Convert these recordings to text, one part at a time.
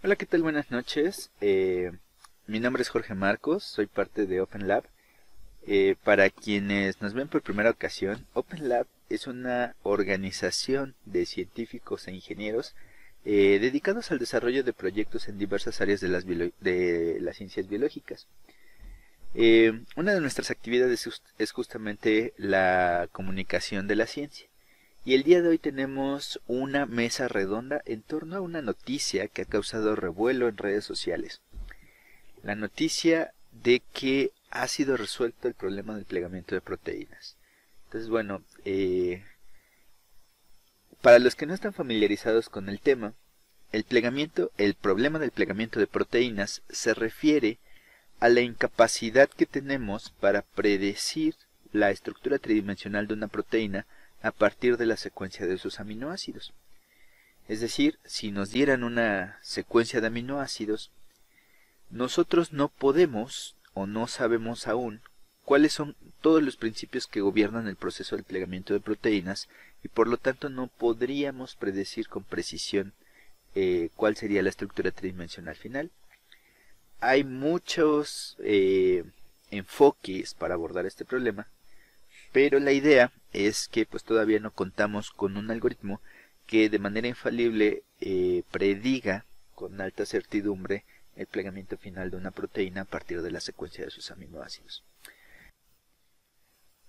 Hola, ¿qué tal? Buenas noches. Mi nombre es Jorge Marcos, soy parte de Open Lab. Para quienes nos ven por primera ocasión, Open Lab es una organización de científicos e ingenieros dedicados al desarrollo de proyectos en diversas áreas de las ciencias biológicas. Una de nuestras actividades es justamente la comunicación de la ciencia. Y el día de hoy tenemos una mesa redonda en torno a una noticia que ha causado revuelo en redes sociales. La noticia de que ha sido resuelto el problema del plegamiento de proteínas. Entonces, bueno, para los que no están familiarizados con el tema, el problema del plegamiento de proteínas se refiere a la incapacidad que tenemos para predecir la estructura tridimensional de una proteína a partir de la secuencia de sus aminoácidos. Es decir, si nos dieran una secuencia de aminoácidos, nosotros no podemos o no sabemos aún cuáles son todos los principios que gobiernan el proceso del plegamiento de proteínas y por lo tanto no podríamos predecir con precisión cuál sería la estructura tridimensional final. Hay muchos enfoques para abordar este problema, pero la idea es que pues todavía no contamos con un algoritmo que de manera infalible prediga con alta certidumbre el plegamiento final de una proteína a partir de la secuencia de sus aminoácidos.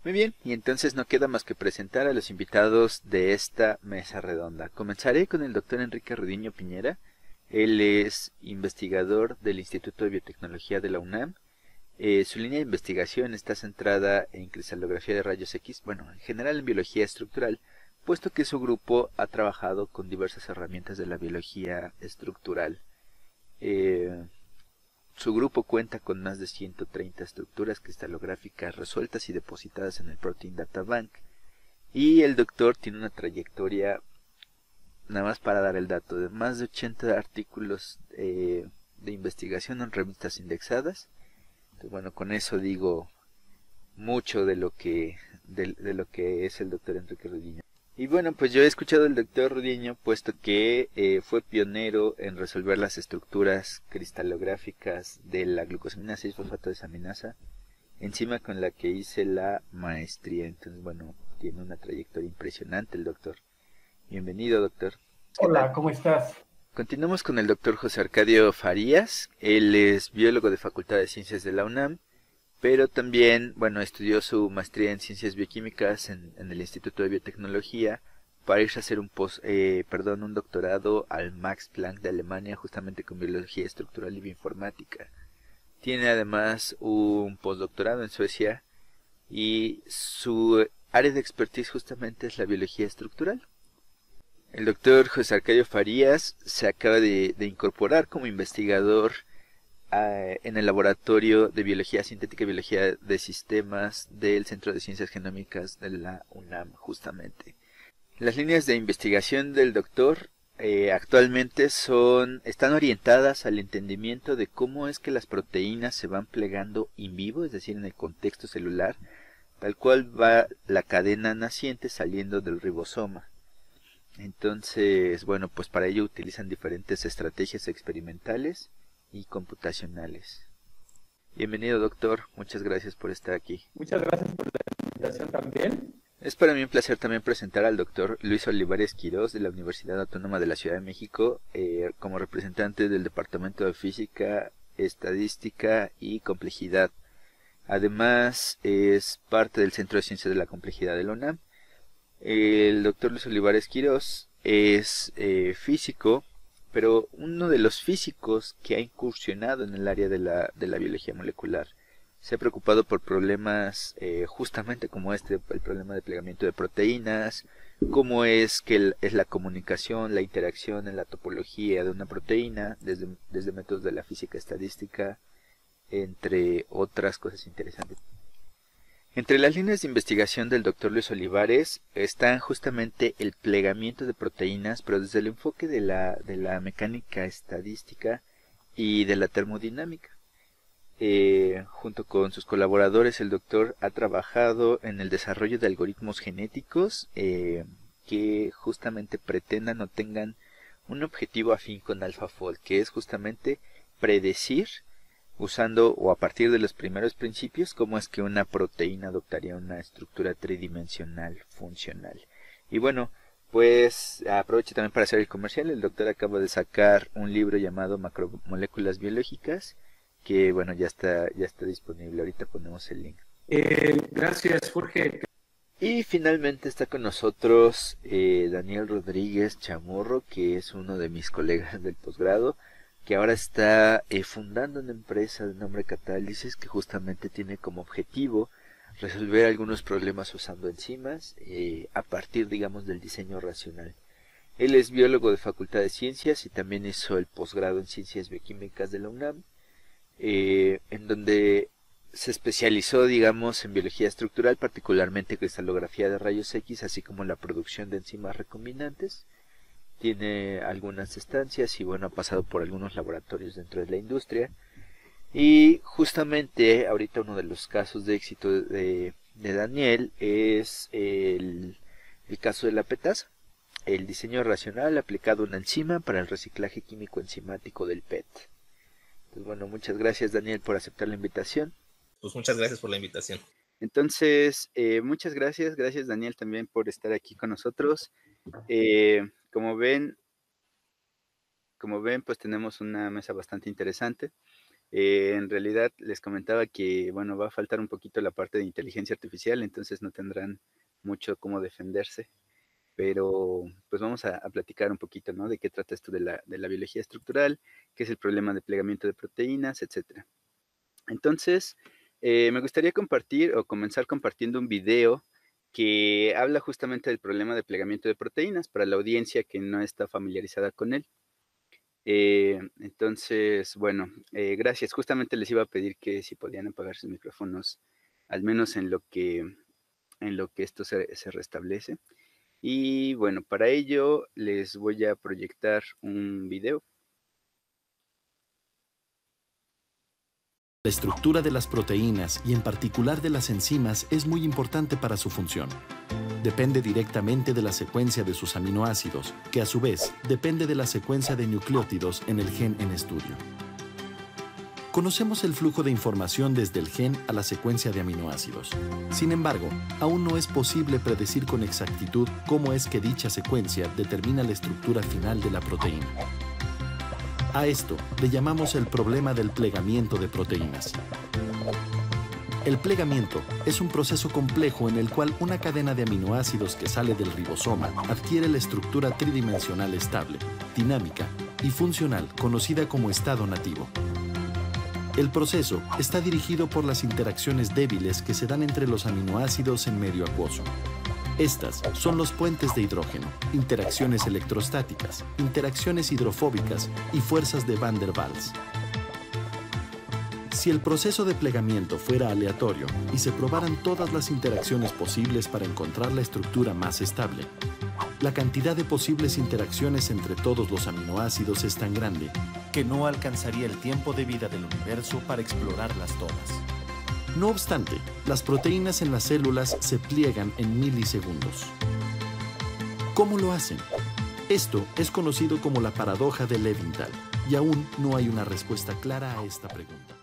Muy bien, y entonces no queda más que presentar a los invitados de esta mesa redonda. Comenzaré con el doctor Enrique Rudiño Piñera. Él es investigador del Instituto de Biotecnología de la UNAM. Su línea de investigación está centrada en cristalografía de rayos X, bueno, en general en biología estructural, puesto que su grupo ha trabajado con diversas herramientas de la biología estructural. Su grupo cuenta con más de 130 estructuras cristalográficas resueltas y depositadas en el Protein Data Bank. Y el doctor tiene una trayectoria, nada más para dar el dato, de más de 80 artículos de investigación en revistas indexadas. Entonces, bueno, con eso digo mucho de lo que es el doctor Enrique Rudiño. Y bueno, pues yo he escuchado al doctor Rudiño, puesto que fue pionero en resolver las estructuras cristalográficas de la glucosamina 6-fosfato desaminasa, enzima con la que hice la maestría. Entonces, bueno, tiene una trayectoria impresionante el doctor. Bienvenido, doctor. ¿Qué tal? Hola, ¿cómo estás? Continuamos con el doctor José Arcadio Farías. Él es biólogo de Facultad de Ciencias de la UNAM, pero también, bueno, estudió su maestría en Ciencias Bioquímicas en el Instituto de Biotecnología para irse a hacer un doctorado al Max Planck de Alemania, justamente con Biología Estructural y Bioinformática. Tiene además un postdoctorado en Suecia y su área de expertise justamente es la biología estructural. El doctor José Arcadio Farías se acaba de incorporar como investigador en el Laboratorio de Biología Sintética y Biología de Sistemas del Centro de Ciencias Genómicas de la UNAM, justamente. Las líneas de investigación del doctor actualmente están orientadas al entendimiento de cómo es que las proteínas se van plegando in vivo, es decir, en el contexto celular, tal cual va la cadena naciente saliendo del ribosoma. Entonces, bueno, pues para ello utilizan diferentes estrategias experimentales y computacionales. Bienvenido, doctor. Muchas gracias por estar aquí. Muchas gracias por la invitación también. Es para mí un placer también presentar al doctor Luis Olivares Quirós de la Universidad Autónoma de la Ciudad de México como representante del Departamento de Física, Estadística y Complejidad. Además, es parte del Centro de Ciencias de la Complejidad de la UNAM. El doctor Luis Olivares Quirós es físico, pero uno de los físicos que ha incursionado en el área de la biología molecular. Se ha preocupado por problemas justamente como el problema de plegamiento de proteínas, cómo es que es la comunicación, la interacción en la topología de una proteína, desde métodos de la física estadística, entre otras cosas interesantes. Entre las líneas de investigación del doctor Luis Olivares están justamente el plegamiento de proteínas, pero desde el enfoque de la mecánica estadística y de la termodinámica. Junto con sus colaboradores, el doctor ha trabajado en el desarrollo de algoritmos genéticos que justamente pretendan o tengan un objetivo afín con AlphaFold, que es justamente predecir, usando o a partir de los primeros principios, cómo es que una proteína adoptaría una estructura tridimensional funcional. Y bueno, pues aprovecho también para hacer el comercial. El doctor acaba de sacar un libro llamado Macromoléculas Biológicas, que bueno, ya está disponible. Ahorita ponemos el link. Gracias, Jorge. Y finalmente está con nosotros Daniel Rodríguez Chamorro, que es uno de mis colegas del posgrado, que ahora está fundando una empresa de nombre Catálisis, que justamente tiene como objetivo resolver algunos problemas usando enzimas a partir, digamos, del diseño racional. Él es biólogo de Facultad de Ciencias y también hizo el posgrado en Ciencias Bioquímicas de la UNAM, en donde se especializó, digamos, en biología estructural, particularmente cristalografía de rayos X, así como la producción de enzimas recombinantes. Tiene algunas estancias y bueno, ha pasado por algunos laboratorios dentro de la industria. Y justamente ahorita uno de los casos de éxito de Daniel es el caso de la petasa, el diseño racional aplicado a una enzima para el reciclaje químico enzimático del PET. Entonces, bueno, muchas gracias Daniel por aceptar la invitación. Pues muchas gracias por la invitación. Entonces, muchas gracias Daniel también por estar aquí con nosotros. Como ven, pues tenemos una mesa bastante interesante. En realidad les comentaba que, bueno, va a faltar un poquito la parte de inteligencia artificial, entonces no tendrán mucho cómo defenderse, pero pues vamos a platicar un poquito, ¿no? De qué trata esto de la biología estructural, qué es el problema de plegamiento de proteínas, etcétera. Entonces, me gustaría compartir o comenzar compartiendo un video que habla justamente del problema de plegamiento de proteínas para la audiencia que no está familiarizada con él. Entonces, bueno, gracias. Justamente les iba a pedir que si podían apagar sus micrófonos, al menos en lo que esto se restablece. Y bueno, para ello les voy a proyectar un video. La estructura de las proteínas y en particular de las enzimas es muy importante para su función. Depende directamente de la secuencia de sus aminoácidos, que a su vez depende de la secuencia de nucleótidos en el gen en estudio. Conocemos el flujo de información desde el gen a la secuencia de aminoácidos. Sin embargo, aún no es posible predecir con exactitud cómo es que dicha secuencia determina la estructura final de la proteína. A esto le llamamos el problema del plegamiento de proteínas. El plegamiento es un proceso complejo en el cual una cadena de aminoácidos que sale del ribosoma adquiere la estructura tridimensional estable, dinámica y funcional conocida como estado nativo. El proceso está dirigido por las interacciones débiles que se dan entre los aminoácidos en medio acuoso. Estas son los puentes de hidrógeno, interacciones electrostáticas, interacciones hidrofóbicas y fuerzas de Van der Waals. Si el proceso de plegamiento fuera aleatorio y se probaran todas las interacciones posibles para encontrar la estructura más estable, la cantidad de posibles interacciones entre todos los aminoácidos es tan grande que no alcanzaría el tiempo de vida del universo para explorarlas todas. No obstante, las proteínas en las células se pliegan en milisegundos. ¿Cómo lo hacen? Esto es conocido como la paradoja de Levinthal, y aún no hay una respuesta clara a esta pregunta.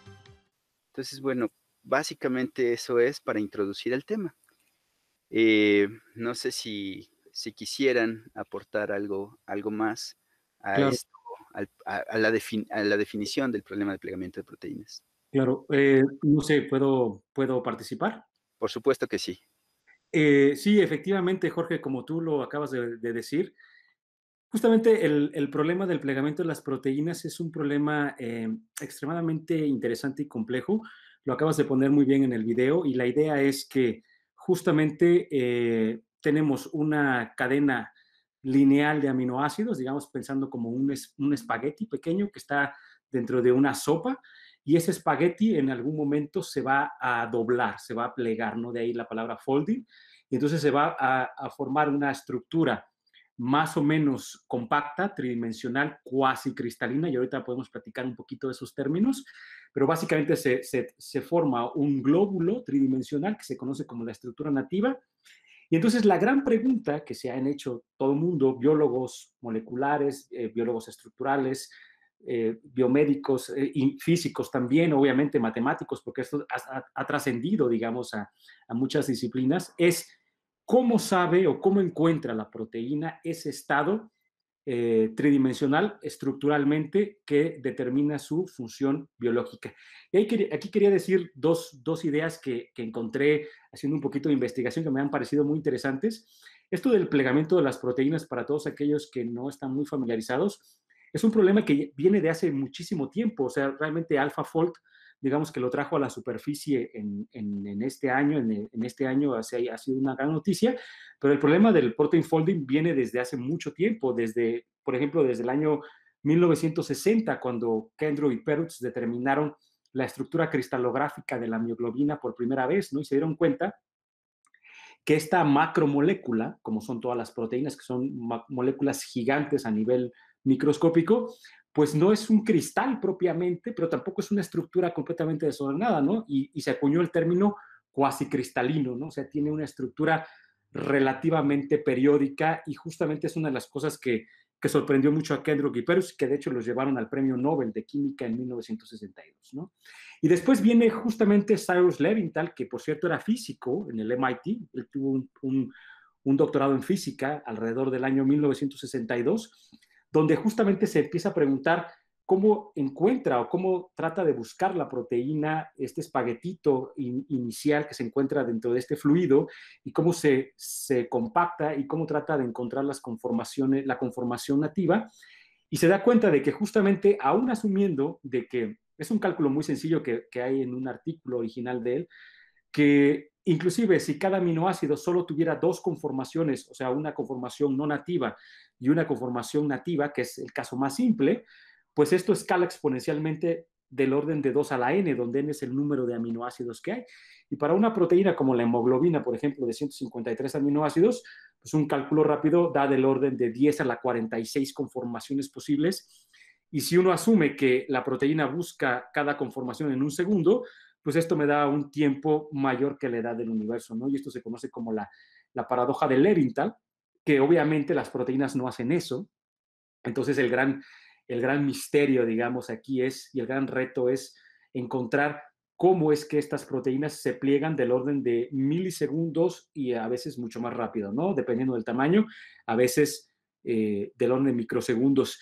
Entonces, bueno, básicamente eso es para introducir el tema. No sé si quisieran aportar algo más a Claro. esto, a la definición del problema de plegamiento de proteínas. Claro, no sé, ¿puedo participar? Por supuesto que sí. Sí, efectivamente, Jorge, como tú lo acabas de decir, justamente el problema del plegamiento de las proteínas es un problema extremadamente interesante y complejo. Lo acabas de poner muy bien en el video y la idea es que justamente tenemos una cadena lineal de aminoácidos, digamos, pensando como un espagueti pequeño que está dentro de una sopa y ese espagueti en algún momento se va a doblar, se va a plegar, ¿no? De ahí la palabra folding. Y entonces se va a formar una estructura más o menos compacta, tridimensional, cuasi cristalina, y ahorita podemos platicar un poquito de esos términos, pero básicamente se forma un glóbulo tridimensional que se conoce como la estructura nativa, Y entonces la gran pregunta que se han hecho todo el mundo, biólogos moleculares, biólogos estructurales, biomédicos y físicos también, obviamente matemáticos, porque esto ha trascendido, digamos, a muchas disciplinas, es cómo sabe o cómo encuentra la proteína ese estado tridimensional estructuralmente que determina su función biológica. Y aquí quería decir dos ideas que encontré haciendo un poquito de investigación que me han parecido muy interesantes. Esto del plegamiento de las proteínas, para todos aquellos que no están muy familiarizados, es un problema que viene de hace muchísimo tiempo. O sea, realmente AlphaFold, digamos que lo trajo a la superficie en este año. En este año ha sido una gran noticia, pero el problema del protein folding viene desde hace mucho tiempo, por ejemplo, desde el año 1960, cuando Kendall y Perutz determinaron la estructura cristalográfica de la mioglobina por primera vez, ¿no? Y se dieron cuenta que esta macromolécula, como son todas las proteínas, que son moléculas gigantes a nivel microscópico, pues no es un cristal propiamente, pero tampoco es una estructura completamente desordenada, ¿no? Y se acuñó el término cuasi cristalino, ¿no? O sea, tiene una estructura relativamente periódica y justamente es una de las cosas que sorprendió mucho a Kendall y Perutz, que de hecho los llevaron al Premio Nobel de Química en 1962, ¿no? Y después viene justamente Cyrus Levinthal, que por cierto era físico en el MIT, él tuvo un doctorado en física alrededor del año 1962, donde justamente se empieza a preguntar cómo encuentra o cómo trata de buscar la proteína, este espaguetito inicial que se encuentra dentro de este fluido, y cómo se compacta y cómo trata de encontrar la conformación nativa, y se da cuenta de que justamente, aún asumiendo de que es un cálculo muy sencillo que hay en un artículo original de él, que inclusive si cada aminoácido solo tuviera dos conformaciones, o sea, una conformación no nativa y una conformación nativa, que es el caso más simple, pues esto escala exponencialmente del orden de 2 a la n, donde n es el número de aminoácidos que hay. Y para una proteína como la hemoglobina, por ejemplo, de 153 aminoácidos, pues un cálculo rápido da del orden de 10 a la 46 conformaciones posibles. Y si uno asume que la proteína busca cada conformación en un segundo, pues esto me da un tiempo mayor que la edad del universo, ¿no? Y esto se conoce como la paradoja de Levinthal, que obviamente las proteínas no hacen eso. Entonces el gran misterio, digamos, aquí y el gran reto es encontrar cómo es que estas proteínas se pliegan del orden de milisegundos y a veces mucho más rápido, ¿no? Dependiendo del tamaño, a veces del orden de microsegundos.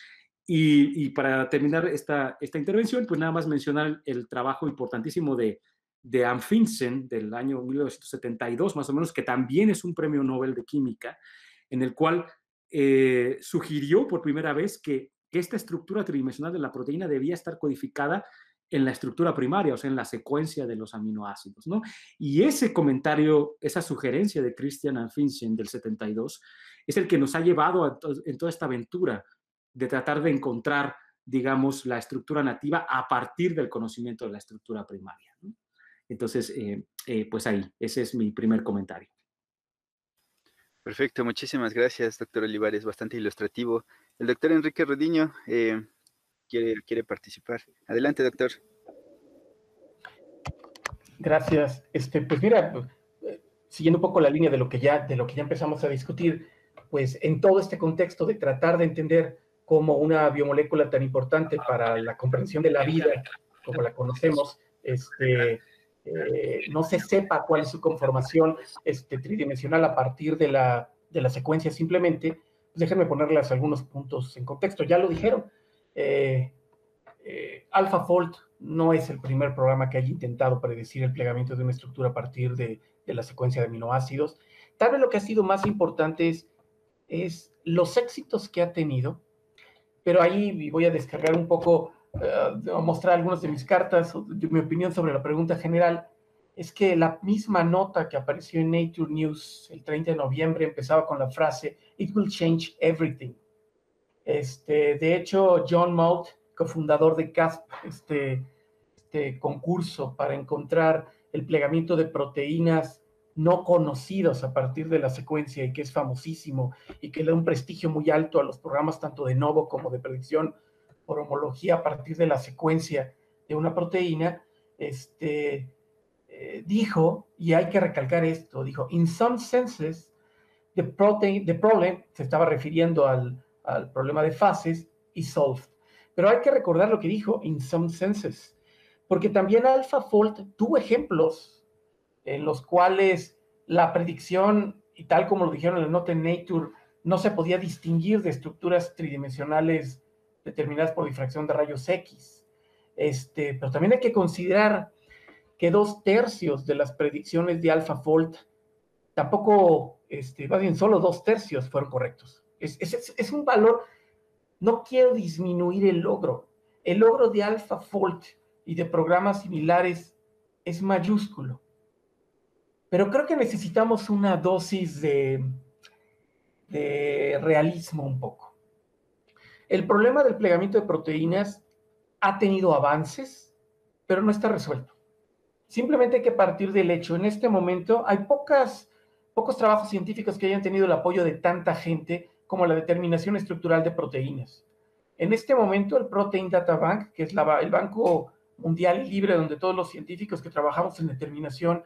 Y para terminar esta intervención, pues nada más mencionar el trabajo importantísimo de Ann Finsen del año 1972, más o menos, que también es un premio Nobel de Química, en el cual sugirió por primera vez que esta estructura tridimensional de la proteína debía estar codificada en la estructura primaria, o sea, en la secuencia de los aminoácidos, ¿no? Y ese comentario, esa sugerencia de Christian Ann Finsen del 72, es el que nos ha llevado en toda esta aventura de tratar de encontrar, digamos, la estructura nativa a partir del conocimiento de la estructura primaria, ¿no? Entonces, pues ahí, ese es mi primer comentario. Perfecto, muchísimas gracias, doctor Olivares, bastante ilustrativo. El doctor Enrique Rodiño quiere participar. Adelante, doctor. Gracias. Pues mira, siguiendo un poco la línea de lo que ya empezamos a discutir, pues en todo este contexto de tratar de entender cómo una biomolécula tan importante para la comprensión de la vida, como la conocemos, no se sepa cuál es su conformación tridimensional a partir de la secuencia simplemente, pues déjenme ponerles algunos puntos en contexto. Ya lo dijeron, AlphaFold no es el primer programa que haya intentado predecir el plegamiento de una estructura a partir de la secuencia de aminoácidos. Tal vez lo que ha sido más importante es los éxitos que ha tenido, pero ahí voy a descargar un poco, a mostrar algunas de mis cartas, mi opinión sobre la pregunta general, es que la misma nota que apareció en Nature News el 30 de noviembre empezaba con la frase, "It will change everything". De hecho, John Moult, cofundador de CASP, este concurso para encontrar el plegamiento de proteínas no conocidos a partir de la secuencia y que es famosísimo y que le da un prestigio muy alto a los programas tanto de Novo como de predicción por homología a partir de la secuencia de una proteína, dijo, y hay que recalcar esto, dijo, "In some senses, the problem se estaba refiriendo al problema de fases, is solved. Pero hay que recordar lo que dijo, in some senses, porque también AlphaFold tuvo ejemplos en los cuales la predicción, y tal como lo dijeron en la nota en Nature, no se podía distinguir de estructuras tridimensionales determinadas por difracción de rayos X. Pero también hay que considerar que 2/3 de las predicciones de AlphaFold tampoco, más bien solo 2/3 fueron correctos. Es un valor, no quiero disminuir el logro. El logro de AlphaFold y de programas similares es mayúsculo. Pero creo que necesitamos una dosis de realismo un poco. El problema del plegamiento de proteínas ha tenido avances, pero no está resuelto. Simplemente hay que partir del hecho. En este momento hay pocos trabajos científicos que hayan tenido el apoyo de tanta gente como la determinación estructural de proteínas. En este momento el Protein Data Bank, que es el banco mundial y libre donde todos los científicos que trabajamos en determinación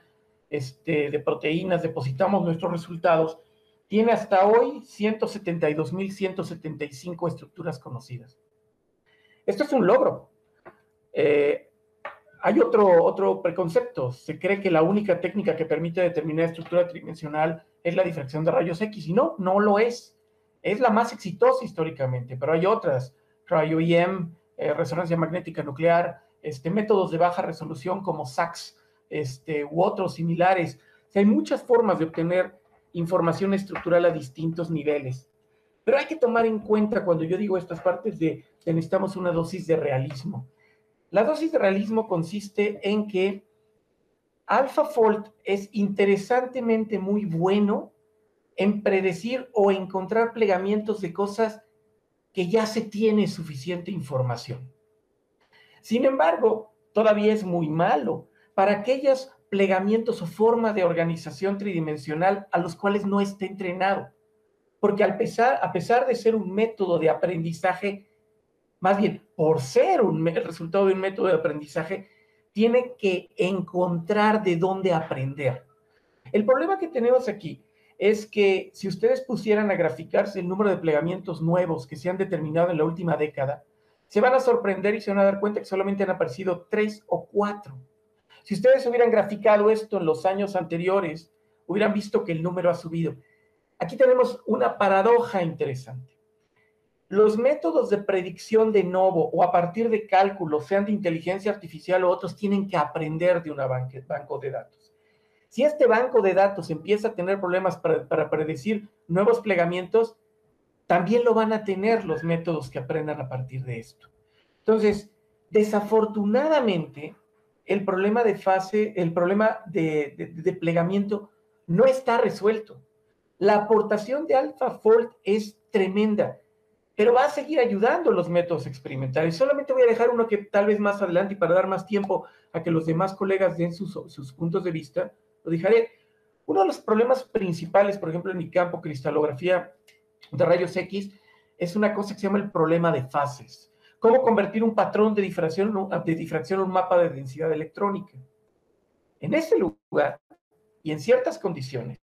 de proteínas depositamos nuestros resultados, tiene hasta hoy 172.175 estructuras conocidas. Esto es un logro. Hay otro preconcepto. Se cree que la única técnica que permite determinar estructura tridimensional es la difracción de rayos X, y no lo es. Es la más exitosa históricamente, pero hay otras, cryo-EM, resonancia magnética nuclear, métodos de baja resolución como SACS, u otros similares. O sea, hay muchas formas de obtener información estructural a distintos niveles. Pero hay que tomar en cuenta, cuando yo digo estas partes, de que necesitamos una dosis de realismo. La dosis de realismo consiste en que AlphaFold es interesantemente muy bueno en predecir o encontrar plegamientos de cosas que ya se tiene suficiente información. Sin embargo, todavía es muy malo para aquellos plegamientos o forma de organización tridimensional a los cuales no esté entrenado. Porque a pesar de ser un método de aprendizaje, más bien por ser el resultado de un método de aprendizaje, tiene que encontrar de dónde aprender. El problema que tenemos aquí es que si ustedes pusieran a graficarse el número de plegamientos nuevos que se han determinado en la última década, se van a sorprender y se van a dar cuenta que solamente han aparecido 3 o 4. Si ustedes hubieran graficado esto en los años anteriores, hubieran visto que el número ha subido. Aquí tenemos una paradoja interesante. Los métodos de predicción de novo o a partir de cálculos, sean de inteligencia artificial o otros, tienen que aprender de un banco de datos. Si este banco de datos empieza a tener problemas para predecir nuevos plegamientos, también lo van a tener los métodos que aprendan a partir de esto. Entonces, desafortunadamente, el problema de fase, el problema de plegamiento no está resuelto. La aportación de AlphaFold es tremenda, pero va a seguir ayudando los métodos experimentales. Solamente voy a dejar uno que tal vez más adelante, y para dar más tiempo a que los demás colegas den sus puntos de vista, lo dejaré. Uno de los problemas principales, por ejemplo, en mi campo, cristalografía de rayos X, es una cosa que se llama el problema de fases. ¿Cómo convertir un patrón de difracción en un mapa de densidad electrónica? En ese lugar, y en ciertas condiciones,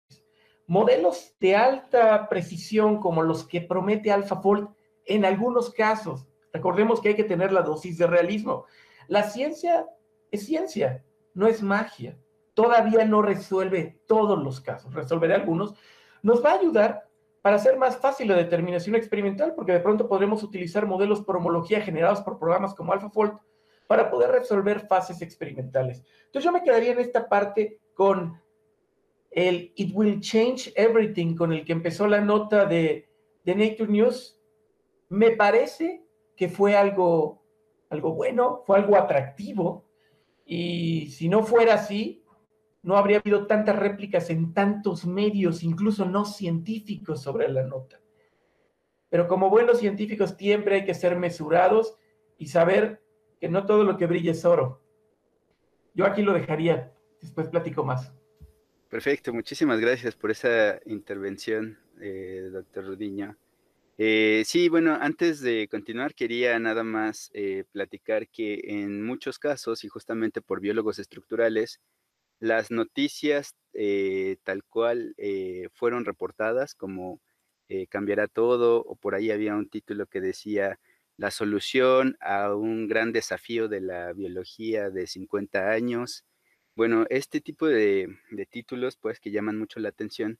modelos de alta precisión como los que promete AlphaFold, en algunos casos, recordemos que hay que tener la dosis de realismo. La ciencia es ciencia, no es magia. Todavía no resuelve todos los casos, resolveré algunos. Nos va a ayudar para hacer más fácil la determinación experimental, porque de pronto podremos utilizar modelos por homología generados por programas como AlphaFold para poder resolver fases experimentales. Entonces yo me quedaría en esta parte con el It Will Change Everything, con el que empezó la nota de Nature News. Me parece que fue algo bueno, fue algo atractivo, y si no fuera así, no habría habido tantas réplicas en tantos medios, incluso no científicos, sobre la nota. Pero como buenos científicos siempre hay que ser mesurados y saber que no todo lo que brilla es oro. Yo aquí lo dejaría, después platico más. Perfecto, muchísimas gracias por esa intervención, doctor Rudiño. Sí, bueno, antes de continuar quería nada más platicar que en muchos casos, y justamente por biólogos estructurales, las noticias tal cual fueron reportadas, como cambiará todo, o por ahí había un título que decía la solución a un gran desafío de la biología de 50 años. Bueno, este tipo de títulos, pues, que llaman mucho la atención,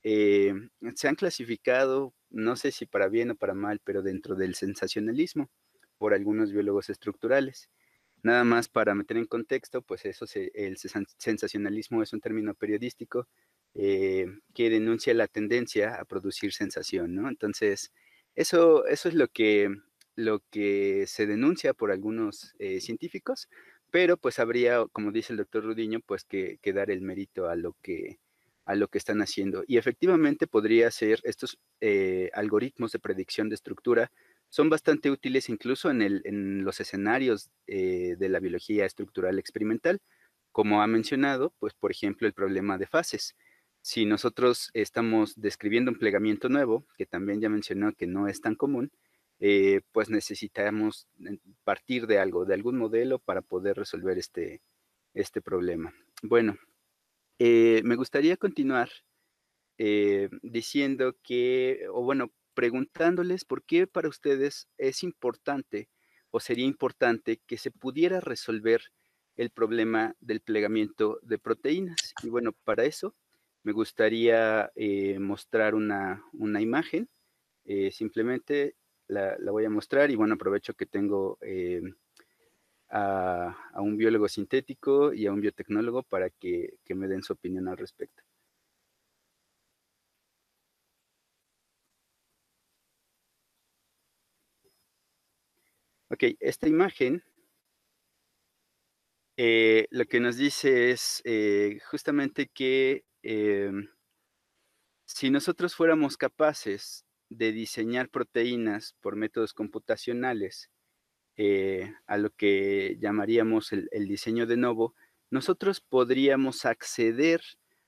se han clasificado, no sé si para bien o para mal, pero dentro del sensacionalismo por algunos biólogos estructurales. Nada más para meter en contexto, pues el sensacionalismo es un término periodístico que denuncia la tendencia a producir sensación, ¿no? Entonces, eso es lo que se denuncia por algunos científicos, pero pues habría, como dice el doctor Rudiño, pues que dar el mérito a lo que están haciendo. Y efectivamente podría ser estos algoritmos de predicción de estructura son bastante útiles incluso en los escenarios de la biología estructural experimental, como ha mencionado, pues por ejemplo el problema de fases. Si nosotros estamos describiendo un plegamiento nuevo, que también ya mencionó que no es tan común, pues necesitamos partir de algo, de algún modelo para poder resolver este problema. Bueno, me gustaría continuar diciendo que, o bueno, preguntándoles por qué para ustedes es importante o sería importante que se pudiera resolver el problema del plegamiento de proteínas. Y bueno, para eso me gustaría mostrar una imagen. Simplemente la voy a mostrar y bueno, aprovecho que tengo a un biólogo sintético y a un biotecnólogo para que me den su opinión al respecto. Ok, esta imagen lo que nos dice es justamente que si nosotros fuéramos capaces de diseñar proteínas por métodos computacionales, a lo que llamaríamos el diseño de novo, nosotros podríamos acceder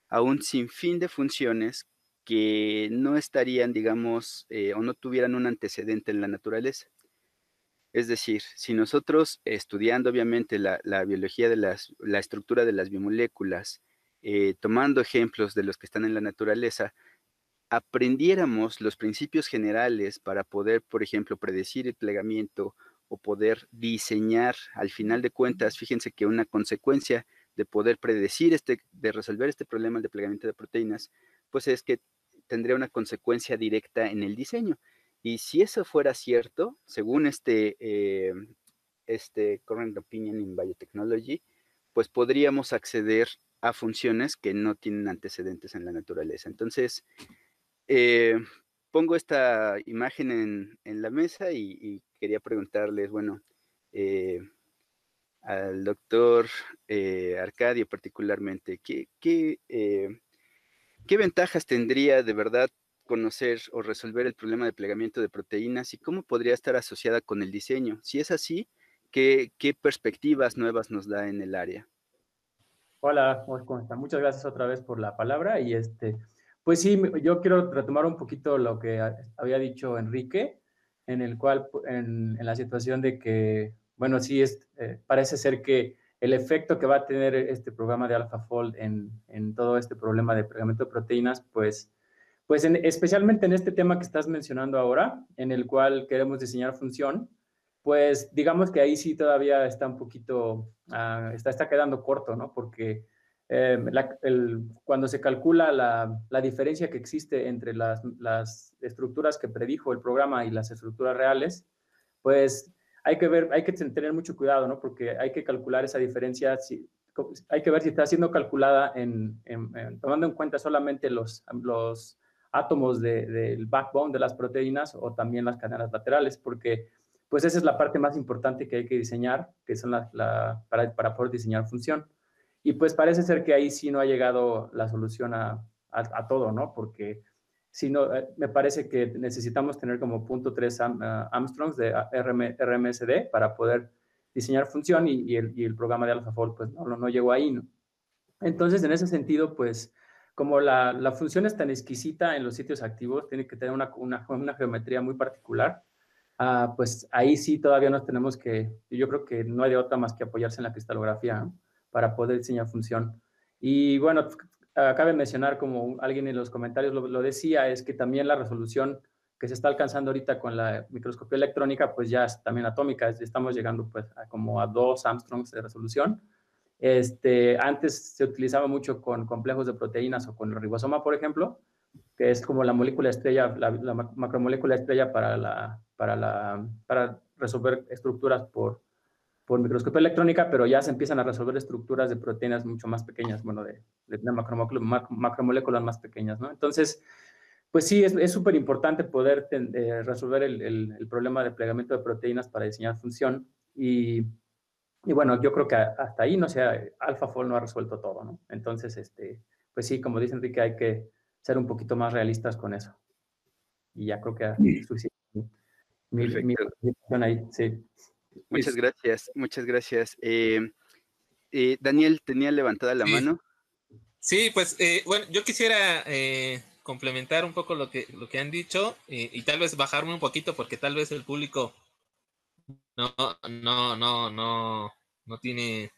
a un sinfín de funciones que no estarían, digamos, o no tuvieran un antecedente en la naturaleza. Es decir, si nosotros estudiando obviamente la biología de la estructura de las biomoléculas, tomando ejemplos de los que están en la naturaleza, aprendiéramos los principios generales para poder, por ejemplo, predecir el plegamiento o poder diseñar, al final de cuentas, fíjense que una consecuencia de poder predecir de resolver este problema de plegamiento de proteínas, pues es que tendría una consecuencia directa en el diseño. Y si eso fuera cierto, según este Current Opinion in Biotechnology, pues podríamos acceder a funciones que no tienen antecedentes en la naturaleza. Entonces, pongo esta imagen en la mesa y quería preguntarles, bueno, al doctor Arcadio particularmente, ¿qué ventajas tendría de verdad conocer o resolver el problema de plegamiento de proteínas y cómo podría estar asociada con el diseño? Si es así, ¿qué perspectivas nuevas nos da en el área? Hola, ¿cómo están? Muchas gracias otra vez por la palabra y pues sí, yo quiero retomar un poquito lo que había dicho Enrique, en el cual, en la situación de que, bueno, sí, parece ser que el efecto que va a tener este programa de AlphaFold en todo este problema de plegamiento de proteínas, pues especialmente en este tema que estás mencionando ahora, en el cual queremos diseñar función, pues digamos que ahí sí todavía está un poquito, está quedando corto, ¿no? Porque cuando se calcula la diferencia que existe entre las estructuras que predijo el programa y las estructuras reales, pues hay que tener mucho cuidado, ¿no? Porque hay que calcular esa diferencia, hay que ver si está siendo calculada tomando en cuenta solamente los átomos del backbone de las proteínas o también las cadenas laterales, porque pues esa es la parte más importante que hay que diseñar, que son para poder diseñar función. Y pues parece ser que ahí sí no ha llegado la solución a todo, ¿no? Porque si no, me parece que necesitamos tener como 0.3 Armstrongs de RMSD para poder diseñar función y el programa de AlphaFold pues no llegó ahí, ¿no? Entonces, en ese sentido, pues como la función es tan exquisita en los sitios activos, tiene que tener una geometría muy particular, pues ahí sí todavía nos yo creo que no hay de otra más que apoyarse en la cristalografía, ¿no? Para poder diseñar función. Y bueno, cabe mencionar, como alguien en los comentarios lo decía, es que también la resolución que se está alcanzando ahorita con la microscopía electrónica, pues ya es también atómica, estamos llegando pues como a 2 Armstrongs de resolución. Antes se utilizaba mucho con complejos de proteínas o con el ribosoma, por ejemplo, que es como la molécula estrella, la macromolécula estrella para resolver estructuras por microscopía electrónica, pero ya se empiezan a resolver estructuras de proteínas mucho más pequeñas, bueno, de macromoléculas más pequeñas, ¿no? Entonces, pues sí, es súper importante poder resolver el problema de plegamiento de proteínas para diseñar función. Y bueno, yo creo que hasta ahí, no sé, AlphaFold no ha resuelto todo, ¿no? Entonces, pues sí, como dice Enrique, hay que ser un poquito más realistas con eso. Y ya creo que es suficiente mi participación ahí, sí. Muchas gracias, muchas gracias. Daniel tenía levantada la mano. Sí, pues bueno, yo quisiera complementar un poco lo que han dicho y tal vez bajarme un poquito porque tal vez el público no tiene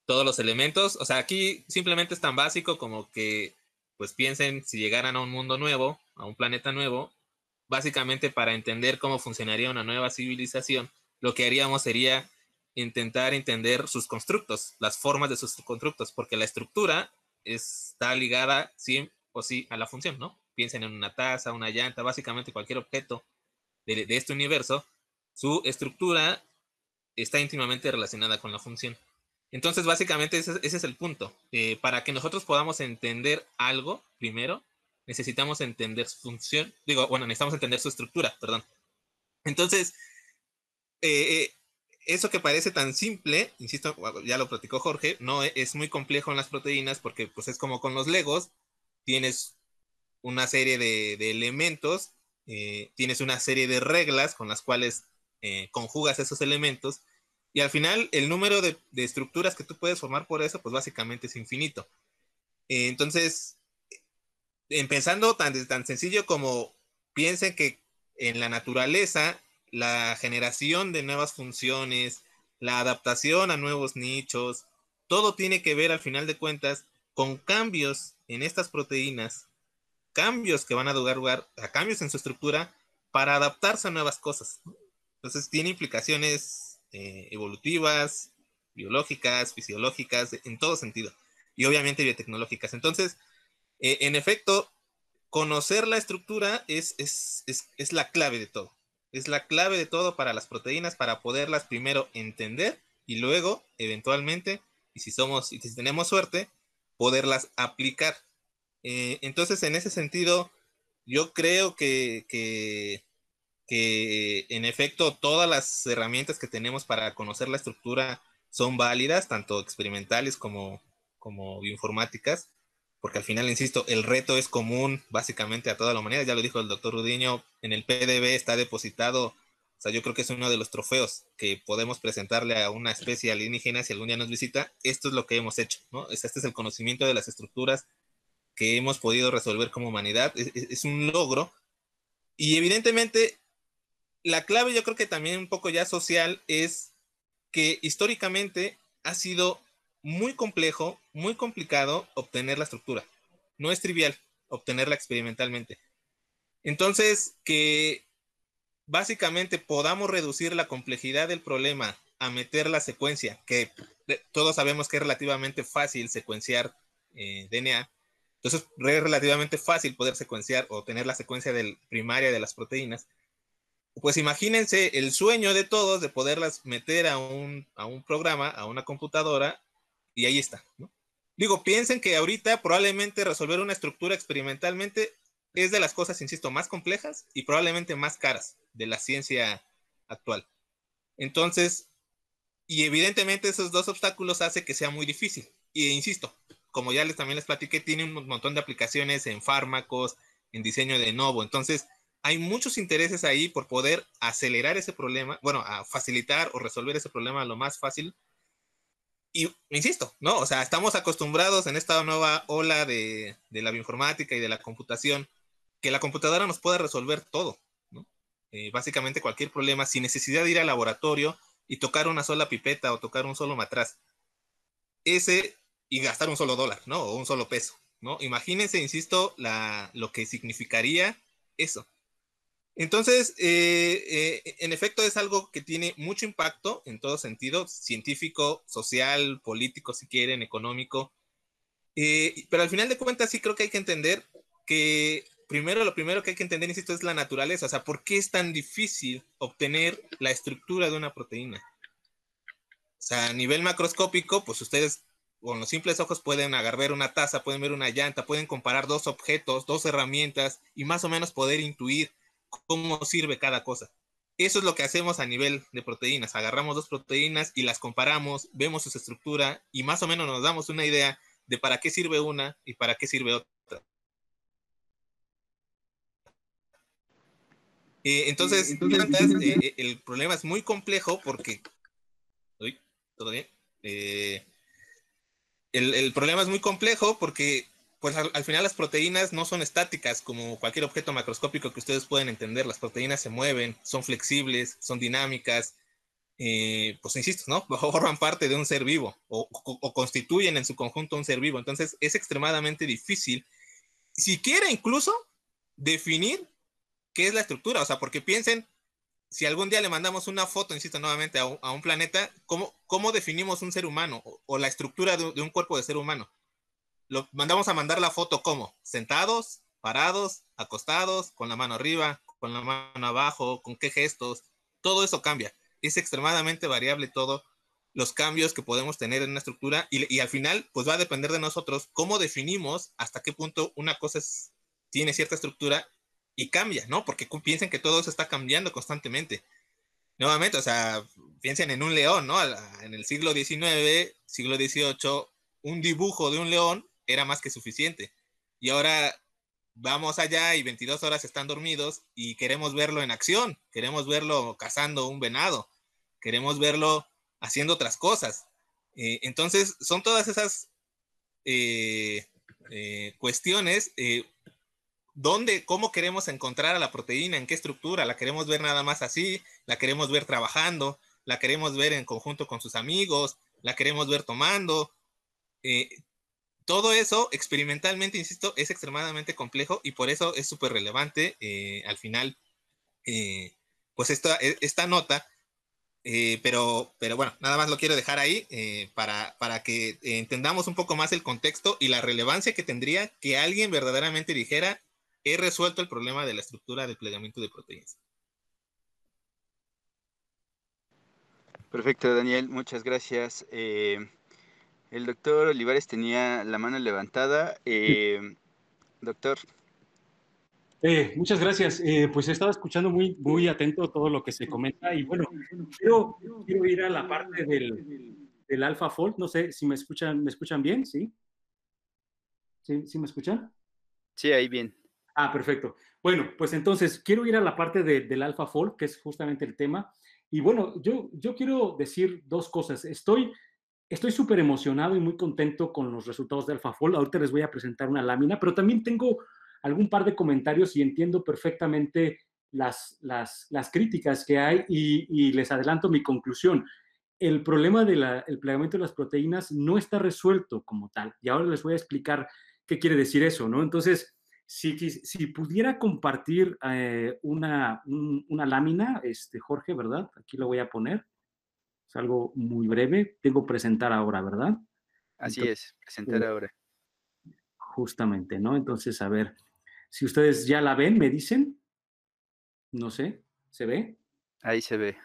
todos los elementos. O sea, aquí simplemente es tan básico como que pues piensen si llegaran a un mundo nuevo, a un planeta nuevo, básicamente para entender cómo funcionaría una nueva civilización, lo que haríamos sería intentar entender sus constructos, las formas de sus constructos, porque la estructura está ligada sí o sí a la función, ¿no? Piensen en una taza, una llanta, básicamente cualquier objeto de este universo, su estructura está íntimamente relacionada con la función. Entonces, básicamente ese es el punto. Para que nosotros podamos entender algo, primero, necesitamos entender su función. Necesitamos entender su estructura, perdón. Entonces, eso que parece tan simple, insisto, ya lo platicó Jorge, no es muy complejo en las proteínas porque pues es como con los Legos, tienes una serie de elementos, tienes una serie de reglas con las cuales conjugas esos elementos y al final el número de estructuras que tú puedes formar por eso pues básicamente es infinito. Entonces, empezando tan sencillo como piensen que en la naturaleza la generación de nuevas funciones, la adaptación a nuevos nichos, todo tiene que ver al final de cuentas con cambios en estas proteínas, cambios que van a dar lugar a cambios en su estructura para adaptarse a nuevas cosas. Entonces tiene implicaciones evolutivas, biológicas, fisiológicas, en todo sentido. Y obviamente biotecnológicas. Entonces, en efecto, conocer la estructura es la clave de todo. Es la clave de todo para las proteínas, para poderlas primero entender y luego, eventualmente, y si tenemos suerte, poderlas aplicar. Entonces, en ese sentido, yo creo que en efecto todas las herramientas que tenemos para conocer la estructura son válidas, tanto experimentales como bioinformáticas, porque al final, insisto, el reto es común básicamente a toda la humanidad. Ya lo dijo el doctor Rudiño, en el PDB está depositado, o sea, yo creo que es uno de los trofeos que podemos presentarle a una especie alienígena si algún día nos visita. Esto es lo que hemos hecho, ¿no? Este es el conocimiento de las estructuras que hemos podido resolver como humanidad. Es un logro. Y evidentemente, la clave yo creo que también un poco ya social es que históricamente ha sido muy complejo, muy complicado obtener la estructura. No es trivial obtenerla experimentalmente. Entonces, que básicamente podamos reducir la complejidad del problema a meter la secuencia, que todos sabemos que es relativamente fácil secuenciar DNA. Entonces, es relativamente fácil poder secuenciar o tener la secuencia primaria de las proteínas. Pues imagínense el sueño de todos de poderlas meter a un programa, a una computadora, y ahí está, ¿no? Digo, piensen que ahorita probablemente resolver una estructura experimentalmente es de las cosas, insisto, más complejas y probablemente más caras de la ciencia actual. Entonces, y evidentemente esos dos obstáculos hace que sea muy difícil. Y insisto, como ya también les platiqué, tiene un montón de aplicaciones en fármacos, en diseño de novo. Entonces, hay muchos intereses ahí por poder acelerar ese problema, bueno, a facilitar o resolver ese problema lo más fácil. Y insisto, ¿no? O sea, estamos acostumbrados en esta nueva ola de la bioinformática y de la computación, que la computadora nos pueda resolver todo, ¿no? Básicamente cualquier problema, sin necesidad de ir al laboratorio y tocar una sola pipeta o tocar un solo matraz. Ese y gastar un solo dólar, ¿no? O un solo peso, ¿no? Imagínense, insisto, lo que significaría eso. Entonces, en efecto, es algo que tiene mucho impacto en todo sentido, científico, social, político, si quieren, económico. Pero al final de cuentas, sí creo que hay que entender que lo primero que hay que entender, insisto, es la naturaleza. O sea, ¿por qué es tan difícil obtener la estructura de una proteína? O sea, a nivel macroscópico, pues ustedes con los simples ojos pueden ver una taza, pueden ver una llanta, pueden comparar dos objetos, dos herramientas y más o menos poder intuir cómo sirve cada cosa. Eso es lo que hacemos a nivel de proteínas. Agarramos dos proteínas y las comparamos, vemos su estructura y más o menos nos damos una idea de para qué sirve una y para qué sirve otra. Entonces, el problema es muy complejo porque... Uy, ¿todo bien? El problema es muy complejo porque pues al final las proteínas no son estáticas como cualquier objeto macroscópico que ustedes pueden entender. Las proteínas se mueven, son flexibles, son dinámicas, pues insisto, ¿no? Forman parte de un ser vivo o constituyen en su conjunto un ser vivo. Entonces es extremadamente difícil, siquiera incluso, definir qué es la estructura. O sea, porque piensen, si algún día le mandamos una foto, insisto nuevamente, a un planeta, ¿cómo definimos un ser humano o la estructura de un cuerpo de ser humano? Lo mandamos a mandar la foto ¿cómo? Sentados, parados, acostados, con la mano arriba, con la mano abajo, con qué gestos. Todo eso cambia. Es extremadamente variable todo los cambios que podemos tener en una estructura y al final pues va a depender de nosotros cómo definimos hasta qué punto una cosa tiene cierta estructura y cambia, ¿no? Porque piensen que todo eso está cambiando constantemente. Nuevamente, o sea, piensen en un león, ¿no? En el siglo XIX, siglo XVIII, un dibujo de un león era más que suficiente. Y ahora vamos allá y 22 horas están dormidos y queremos verlo en acción, queremos verlo cazando un venado, queremos verlo haciendo otras cosas. Entonces, son todas esas cuestiones. ¿Cómo queremos encontrar a la proteína? ¿En qué estructura? ¿La queremos ver nada más así? ¿La queremos ver trabajando? ¿La queremos ver en conjunto con sus amigos? ¿La queremos ver tomando? Todo eso, experimentalmente, insisto, es extremadamente complejo y por eso es súper relevante al final, pues esta nota. Pero bueno, nada más lo quiero dejar ahí para que entendamos un poco más el contexto y la relevancia que tendría que alguien verdaderamente dijera: he resuelto el problema de la estructura del plegamiento de proteínas. Perfecto, Daniel, muchas gracias. El doctor Olivares tenía la mano levantada. Doctor. Muchas gracias. Pues he estado escuchando muy atento todo lo que se comenta y bueno, quiero ir a la parte del AlphaFold. No sé si ¿me escuchan bien? ¿Sí? ¿Sí me escuchan? Sí, ahí bien. Ah, perfecto. Bueno, pues entonces quiero ir a la parte del AlphaFold, que es justamente el tema. Y bueno, yo quiero decir dos cosas. Estoy súper emocionado y muy contento con los resultados de AlphaFold. Ahorita les voy a presentar una lámina, pero también tengo algún par de comentarios y entiendo perfectamente las críticas que hay y les adelanto mi conclusión. El problema del plegamiento de las proteínas no está resuelto como tal. Y ahora les voy a explicar qué quiere decir eso, ¿no? Entonces, si pudiera compartir una lámina, Jorge, ¿verdad? Aquí lo voy a poner. Es algo muy breve. Tengo que presentar ahora, ¿verdad? Así Entonces, es, presentar ahora. justamente, ¿no? Entonces, a ver, si ustedes ya la ven, me dicen. No sé, ¿se ve? Ahí se ve.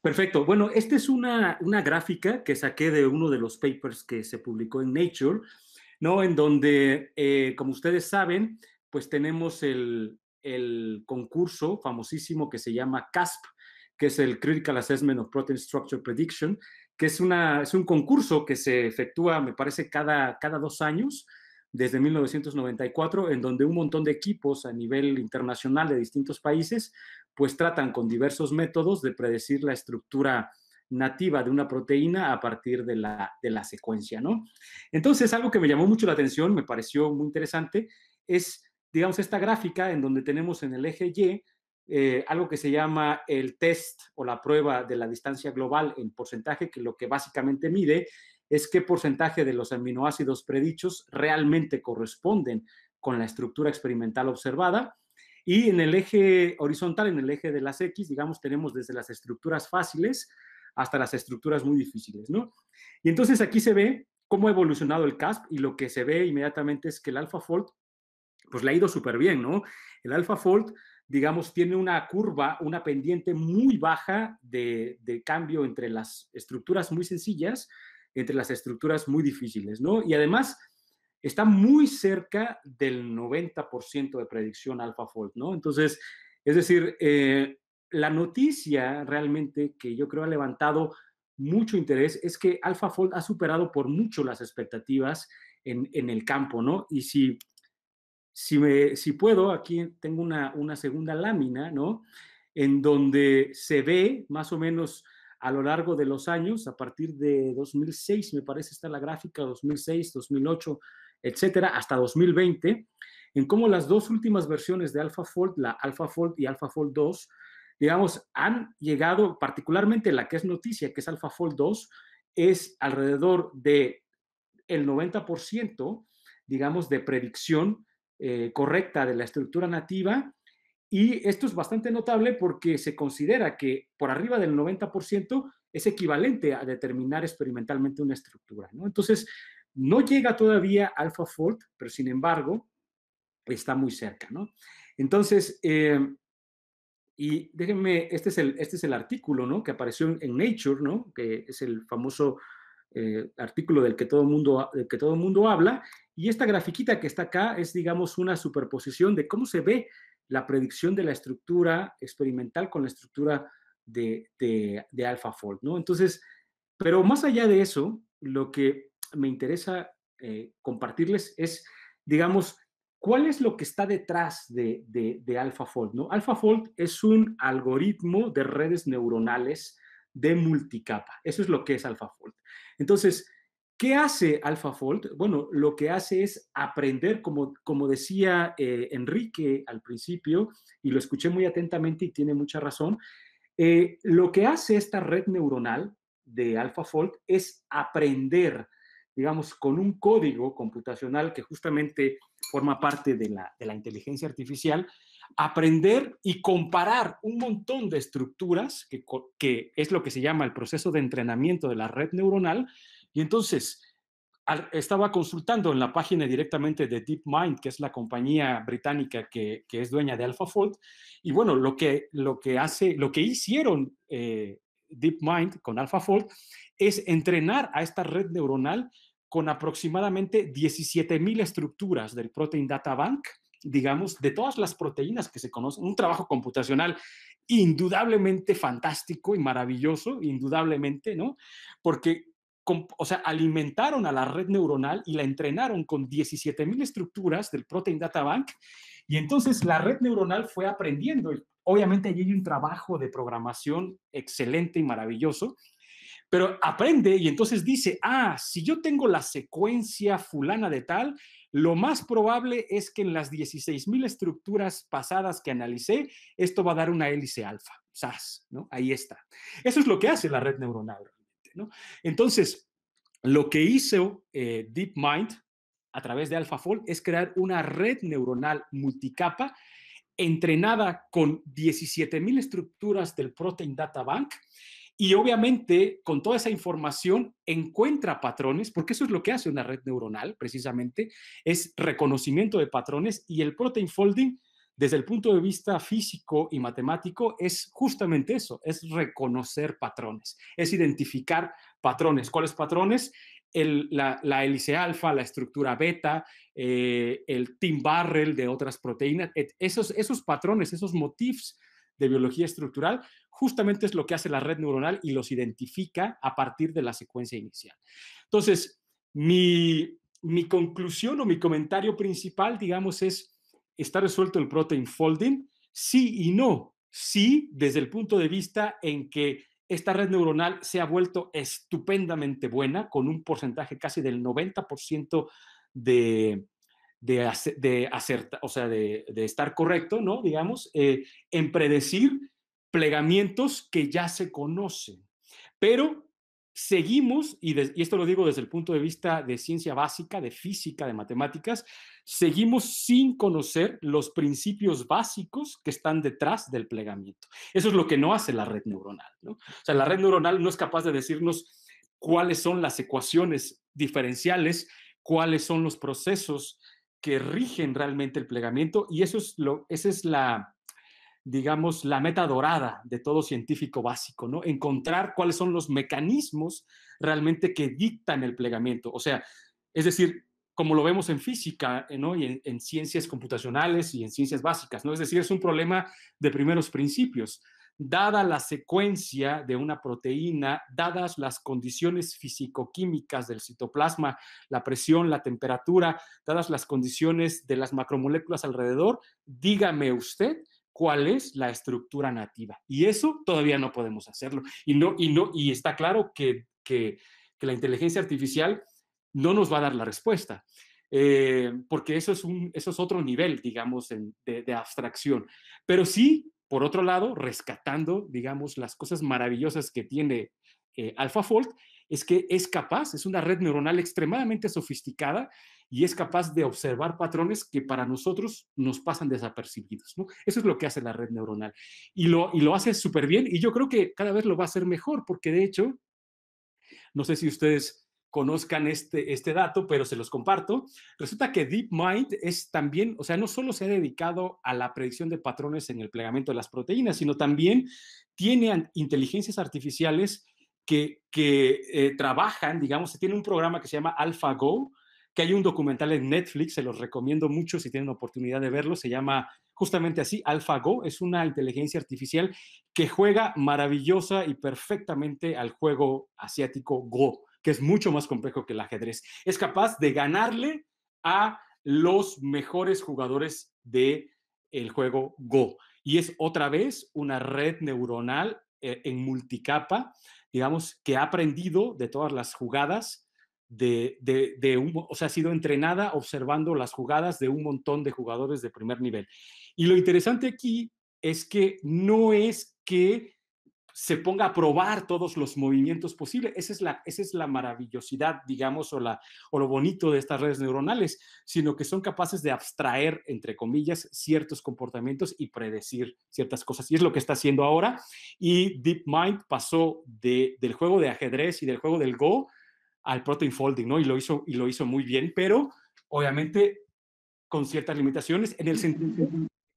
Perfecto. Bueno, esta es una gráfica que saqué de uno de los papers que se publicó en Nature, ¿no? En donde, como ustedes saben, pues tenemos el concurso famosísimo que se llama CASP, que es el Critical Assessment of Protein Structure Prediction, que es un concurso que se efectúa, me parece, cada 2 años, desde 1994, en donde un montón de equipos a nivel internacional de distintos países, pues tratan con diversos métodos de predecir la estructura nativa de una proteína a partir de la secuencia, ¿no? Entonces, algo que me llamó mucho la atención, me pareció muy interesante, es, digamos, esta gráfica en donde tenemos en el eje Y algo que se llama el test o la prueba de la distancia global en porcentaje, que lo que básicamente mide es qué porcentaje de los aminoácidos predichos realmente corresponden con la estructura experimental observada. Y en el eje horizontal, en el eje de las X, digamos, tenemos desde las estructuras fáciles hasta las estructuras muy difíciles, ¿no? Y entonces aquí se ve cómo ha evolucionado el CASP, y lo que se ve inmediatamente es que el AlphaFold pues le ha ido súper bien, ¿no? El AlphaFold, digamos, tiene una curva, una pendiente muy baja de cambio entre las estructuras muy sencillas, entre las estructuras muy difíciles, ¿no? Y además está muy cerca del 90% de predicción AlphaFold, ¿no? Entonces, es decir, la noticia realmente que yo creo ha levantado mucho interés es que AlphaFold ha superado por mucho las expectativas en el campo, ¿no? Y si puedo, aquí tengo una segunda lámina, ¿no? En donde se ve más o menos a lo largo de los años, a partir de 2006, me parece está la gráfica, 2006, 2008, etcétera, hasta 2020, en cómo las dos últimas versiones de AlphaFold, la AlphaFold y AlphaFold 2, digamos, han llegado, particularmente la que es noticia, que es AlphaFold 2, es alrededor de el 90%, digamos, de predicción correcta de la estructura nativa, y esto es bastante notable porque se considera que por arriba del 90% es equivalente a determinar experimentalmente una estructura, ¿no? Entonces, no llega todavía AlphaFold, pero sin embargo, está muy cerca, ¿no? Entonces, y déjenme, este es el artículo, ¿no? Que apareció en Nature, ¿no? Que es el famoso artículo del que todo el mundo habla, y esta grafiquita que está acá es, digamos, una superposición de cómo se ve la predicción de la estructura experimental con la estructura de AlphaFold, ¿no? Entonces, pero más allá de eso, lo que me interesa compartirles es, digamos, ¿cuál es lo que está detrás de AlphaFold, ¿no? AlphaFold es un algoritmo de redes neuronales de multicapa. Eso es lo que es AlphaFold. Entonces, ¿qué hace AlphaFold? Bueno, lo que hace es aprender, como decía Enrique al principio, y lo escuché muy atentamente y tiene mucha razón, lo que hace esta red neuronal de AlphaFold es aprender, digamos, con un código computacional que justamente forma parte de la inteligencia artificial, aprender y comparar un montón de estructuras, que es lo que se llama el proceso de entrenamiento de la red neuronal. Y entonces estaba consultando en la página directamente de DeepMind, que es la compañía británica que es dueña de AlphaFold, y bueno, lo que hicieron DeepMind con AlphaFold es entrenar a esta red neuronal con aproximadamente 17,000 estructuras del Protein Data Bank, digamos, de todas las proteínas que se conocen, un trabajo computacional indudablemente fantástico y maravilloso, indudablemente, ¿no? Porque, o sea, alimentaron a la red neuronal y la entrenaron con 17,000 estructuras del Protein Data Bank, y entonces la red neuronal fue aprendiendo. Obviamente allí hay un trabajo de programación excelente y maravilloso, pero aprende y entonces dice, si yo tengo la secuencia fulana de tal, lo más probable es que en las 16,000 estructuras pasadas que analicé, esto va a dar una hélice alfa, SAS, ¿no? Ahí está. Eso es lo que hace la red neuronal, ¿no? Entonces, lo que hizo DeepMind a través de AlphaFold es crear una red neuronal multicapa entrenada con 17,000 estructuras del Protein Data Bank, y obviamente con toda esa información encuentra patrones, porque eso es lo que hace una red neuronal, precisamente, es reconocimiento de patrones, y el protein folding, desde el punto de vista físico y matemático, es justamente eso, es reconocer patrones, es identificar patrones. ¿Cuáles patrones? La hélice alfa, la estructura beta, el Tim Barrel de otras proteínas, esos patrones, esos motifs de biología estructural, justamente es lo que hace la red neuronal y los identifica a partir de la secuencia inicial. Entonces, mi conclusión o mi comentario principal, digamos, es, ¿está resuelto el protein folding? Sí y no. Sí, desde el punto de vista en que esta red neuronal se ha vuelto estupendamente buena, con un porcentaje casi del 90% de estar correcto, ¿no? Digamos, en predecir plegamientos que ya se conocen. Pero seguimos, y esto lo digo desde el punto de vista de ciencia básica, de física, de matemáticas, seguimos sin conocer los principios básicos que están detrás del plegamiento. Eso es lo que no hace la red neuronal, ¿no? O sea, la red neuronal no es capaz de decirnos cuáles son las ecuaciones diferenciales, cuáles son los procesos que rigen realmente el plegamiento, y esa es la, digamos, la meta dorada de todo científico básico, ¿no? Encontrar cuáles son los mecanismos realmente que dictan el plegamiento. O sea, es decir, como lo vemos en física, ¿no? Y en ciencias computacionales y en ciencias básicas, ¿no? Es decir, es un problema de primeros principios. Dada la secuencia de una proteína, dadas las condiciones físico-químicas del citoplasma, la presión, la temperatura, dadas las condiciones de las macromoléculas alrededor, dígame usted cuál es la estructura nativa. Y eso todavía no podemos hacerlo. Y está claro que la inteligencia artificial no nos va a dar la respuesta, porque eso es otro nivel, digamos, de abstracción. Pero sí, por otro lado, rescatando, digamos, las cosas maravillosas que tiene AlphaFold, es que es una red neuronal extremadamente sofisticada y es capaz de observar patrones que para nosotros nos pasan desapercibidos, ¿no? Eso es lo que hace la red neuronal. Y lo hace súper bien, y yo creo que cada vez lo va a hacer mejor, porque de hecho, no sé si ustedes conozcan este dato, pero se los comparto. Resulta que DeepMind es también, o sea, no solo se ha dedicado a la predicción de patrones en el plegamiento de las proteínas, sino también tiene inteligencias artificiales que trabajan, digamos, tiene un programa que se llama AlphaGo, que hay un documental en Netflix, se los recomiendo mucho si tienen oportunidad de verlo, se llama justamente así, AlphaGo, es una inteligencia artificial que juega maravillosa y perfectamente al juego asiático Go, que es mucho más complejo que el ajedrez. Es capaz de ganarle a los mejores jugadores del juego Go. Y es otra vez una red neuronal en multicapa, digamos, que ha aprendido de todas las jugadas o sea, ha sido entrenada observando las jugadas de un montón de jugadores de primer nivel. Y lo interesante aquí es que no es que se ponga a probar todos los movimientos posibles. Esa es la maravillosidad, digamos, o lo bonito de estas redes neuronales, sino que son capaces de abstraer, entre comillas, ciertos comportamientos y predecir ciertas cosas. Y es lo que está haciendo ahora. Y DeepMind pasó del juego de ajedrez y del juego del Go al protein folding, ¿no? Y lo hizo muy bien, pero obviamente con ciertas limitaciones en el sentido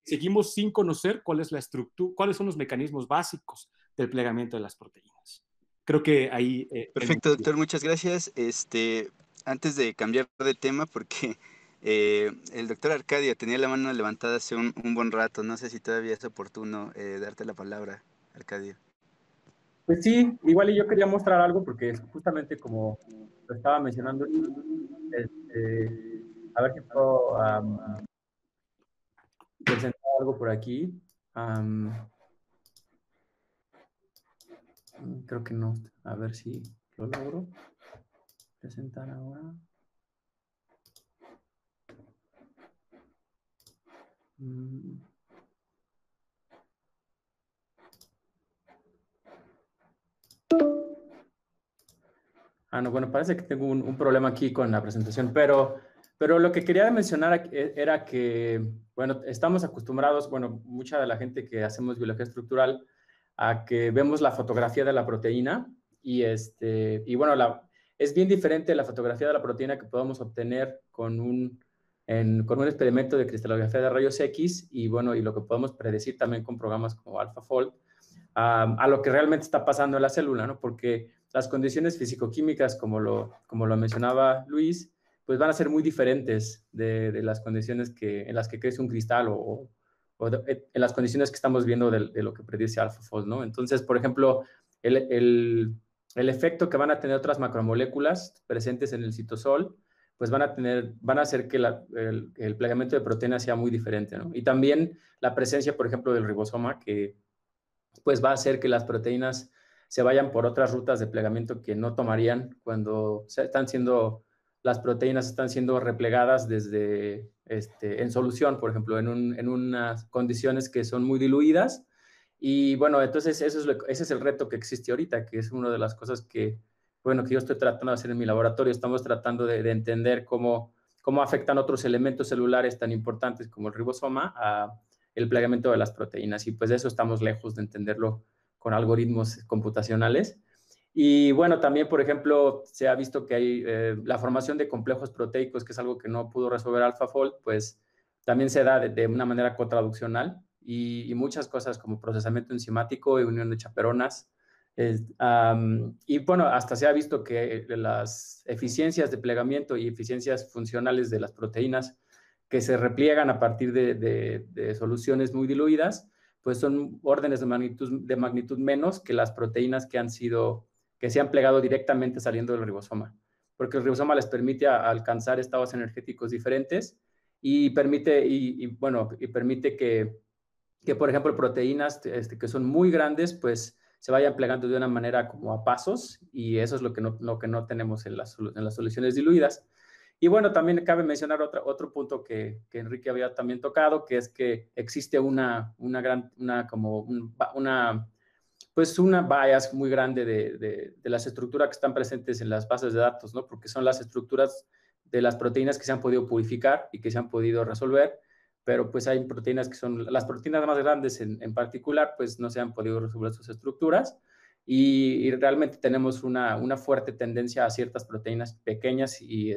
seguimos sin conocer cuál es la estructura, cuáles son los mecanismos básicos del plegamiento de las proteínas. Creo que ahí... Perfecto, doctor, muchas gracias. Antes de cambiar de tema, porque el doctor Arcadio tenía la mano levantada hace un buen rato, no sé si todavía es oportuno darte la palabra, Arcadio. Pues sí, igual y yo quería mostrar algo porque justamente como lo estaba mencionando, a ver si puedo presentar algo por aquí. Creo que no. A ver si lo logro presentar ahora. No, bueno, parece que tengo un problema aquí con la presentación, pero lo que quería mencionar era que, bueno, estamos acostumbrados, bueno, mucha de la gente que hacemos biología estructural, a que vemos la fotografía de la proteína y bueno, es bien diferente la fotografía de la proteína que podemos obtener con un experimento de cristalografía de rayos X y bueno, y lo que podemos predecir también con programas como AlphaFold, a lo que realmente está pasando en la célula, ¿no? Porque las condiciones físico-químicas, como lo mencionaba Luis, pues van a ser muy diferentes de las condiciones en las que crece un cristal o en las condiciones que estamos viendo de lo que predice AlphaFold, ¿no? Entonces, por ejemplo, el efecto que van a tener otras macromoléculas presentes en el citosol, pues van a hacer que el plegamiento de proteínas sea muy diferente, ¿no? Y también la presencia, por ejemplo, del ribosoma, que pues va a hacer que las proteínas se vayan por otras rutas de plegamiento que no tomarían cuando las proteínas están siendo replegadas en solución, por ejemplo, en unas condiciones que son muy diluidas. Y bueno, entonces ese es el reto que existe ahorita, que es una de las cosas que bueno, que yo estoy tratando de hacer en mi laboratorio. Estamos tratando de entender cómo afectan otros elementos celulares tan importantes como el ribosoma a el plegamiento de las proteínas. Y pues de eso estamos lejos de entenderlo con algoritmos computacionales. Y bueno, también, por ejemplo, se ha visto que hay la formación de complejos proteicos, que es algo que no pudo resolver AlphaFold, pues también se da de una manera cotraduccional y muchas cosas como procesamiento enzimático y unión de chaperonas. Y bueno, hasta se ha visto que las eficiencias de plegamiento y eficiencias funcionales de las proteínas que se repliegan a partir de soluciones muy diluidas, pues son órdenes de magnitud menos que las proteínas que se han plegado directamente saliendo del ribosoma, porque el ribosoma les permite alcanzar estados energéticos diferentes y permite, permite que, por ejemplo, proteínas que son muy grandes, pues se vayan plegando de una manera como a pasos, y eso es lo que no tenemos en las soluciones diluidas. Y bueno, también cabe mencionar otro punto que Enrique había también tocado, que es que existe una bias muy grande de las estructuras que están presentes en las bases de datos, ¿no? Porque son las estructuras de las proteínas que se han podido purificar y que se han podido resolver, pero pues hay proteínas que son, las proteínas más grandes en particular, pues no se han podido resolver sus estructuras, y realmente tenemos una fuerte tendencia a ciertas proteínas pequeñas y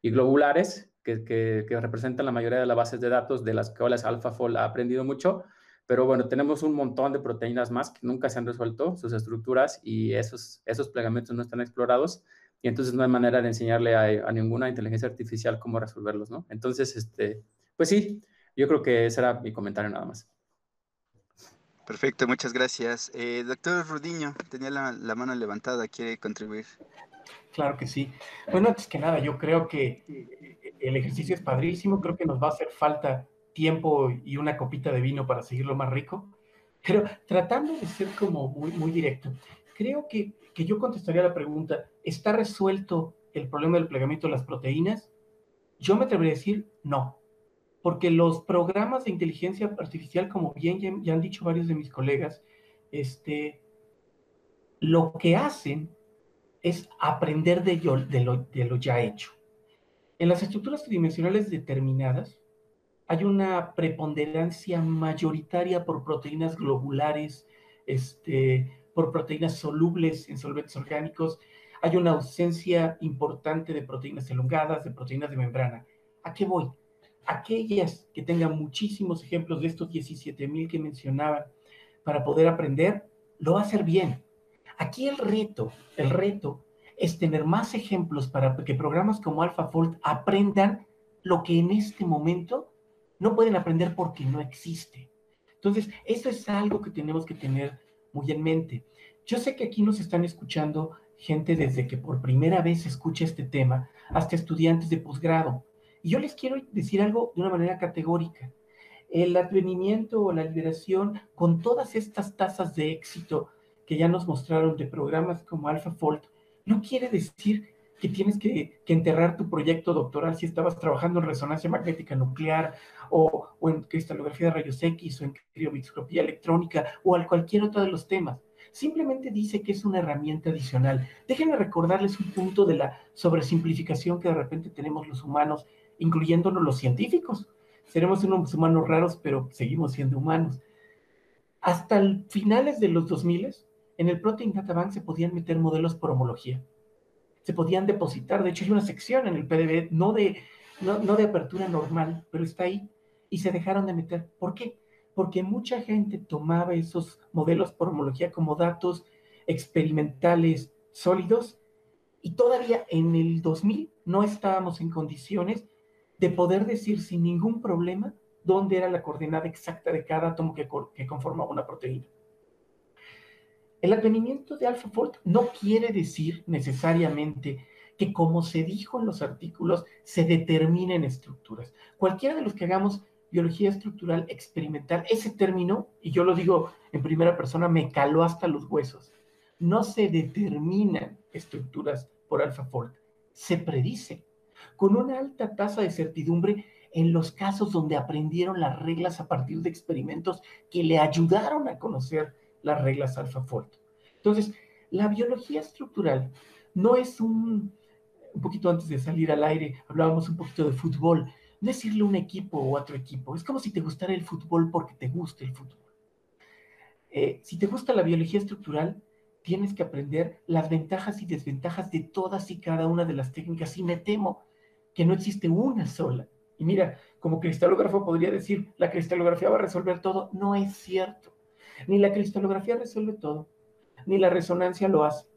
globulares que representan la mayoría de las bases de datos, de las cuales AlphaFold ha aprendido mucho. Pero bueno, tenemos un montón de proteínas más que nunca se han resuelto sus estructuras, y esos plegamentos no están explorados, y entonces no hay manera de enseñarle a ninguna inteligencia artificial cómo resolverlos, ¿no? Entonces, pues sí, yo creo que ese era mi comentario nada más. Perfecto, muchas gracias. Doctor Rudiño, tenía la mano levantada, ¿quiere contribuir? Claro que sí. Bueno, antes que nada, yo creo que el ejercicio es padrísimo, creo que nos va a hacer falta tiempo y una copita de vino para seguirlo más rico, pero tratando de ser como muy, muy directo, creo que yo contestaría la pregunta, ¿está resuelto el problema del plegamiento de las proteínas? Yo me atrevería a decir no, porque los programas de inteligencia artificial, como bien ya han dicho varios de mis colegas, lo que hacen es aprender de lo ya hecho. En las estructuras tridimensionales determinadas hay una preponderancia mayoritaria por proteínas globulares, por proteínas solubles en solventes orgánicos. Hay una ausencia importante de proteínas elongadas, de proteínas de membrana. ¿A qué voy? Aquellas que tengan muchísimos ejemplos de estos 17,000 que mencionaban para poder aprender, lo va a hacer bien. Aquí el reto es tener más ejemplos para que programas como AlphaFold aprendan lo que en este momento no pueden aprender porque no existe. Entonces, eso es algo que tenemos que tener muy en mente. Yo sé que aquí nos están escuchando gente desde que por primera vez escucha este tema, hasta estudiantes de posgrado. Y yo les quiero decir algo de una manera categórica. El advenimiento o la liberación, con todas estas tasas de éxito que ya nos mostraron de programas como AlphaFold, no quiere decir que tienes que enterrar tu proyecto doctoral si estabas trabajando en resonancia magnética nuclear o en cristalografía de rayos X o en criomicroscopía electrónica o a cualquier otro de los temas. Simplemente dice que es una herramienta adicional. Déjenme recordarles un punto de la sobresimplificación que de repente tenemos los humanos, incluyéndonos los científicos. Seremos unos humanos raros, pero seguimos siendo humanos. Hasta finales de los 2000, en el Protein Data Bank se podían meter modelos por homología. Se podían depositar, de hecho hay una sección en el PDB, no de apertura normal, pero está ahí, y se dejaron de meter. ¿Por qué? Porque mucha gente tomaba esos modelos por homología como datos experimentales sólidos, y todavía en el 2000 no estábamos en condiciones de poder decir sin ningún problema dónde era la coordenada exacta de cada átomo que conformaba una proteína. El advenimiento de AlphaFold no quiere decir necesariamente que, como se dijo en los artículos, se determinen estructuras. Cualquiera de los que hagamos biología estructural experimental, ese término, y yo lo digo en primera persona, me caló hasta los huesos. No se determinan estructuras por AlphaFold, se predice con una alta tasa de certidumbre en los casos donde aprendieron las reglas a partir de experimentos que le ayudaron a conocer las reglas AlphaFold. Entonces, La biología estructural no es un poquito antes de salir al aire, hablábamos un poquito de fútbol. No es irle a un equipo o a otro equipo. Es como si te gustara el fútbol porque te gusta el fútbol. Si te gusta la biología estructural, tienes que aprender las ventajas y desventajas de todas y cada una de las técnicas. Y me temo que no existe una sola. Y mira, como cristalógrafo podría decir, la cristalografía va a resolver todo. No es cierto. Ni la cristalografía resuelve todo, ni la resonancia lo hace,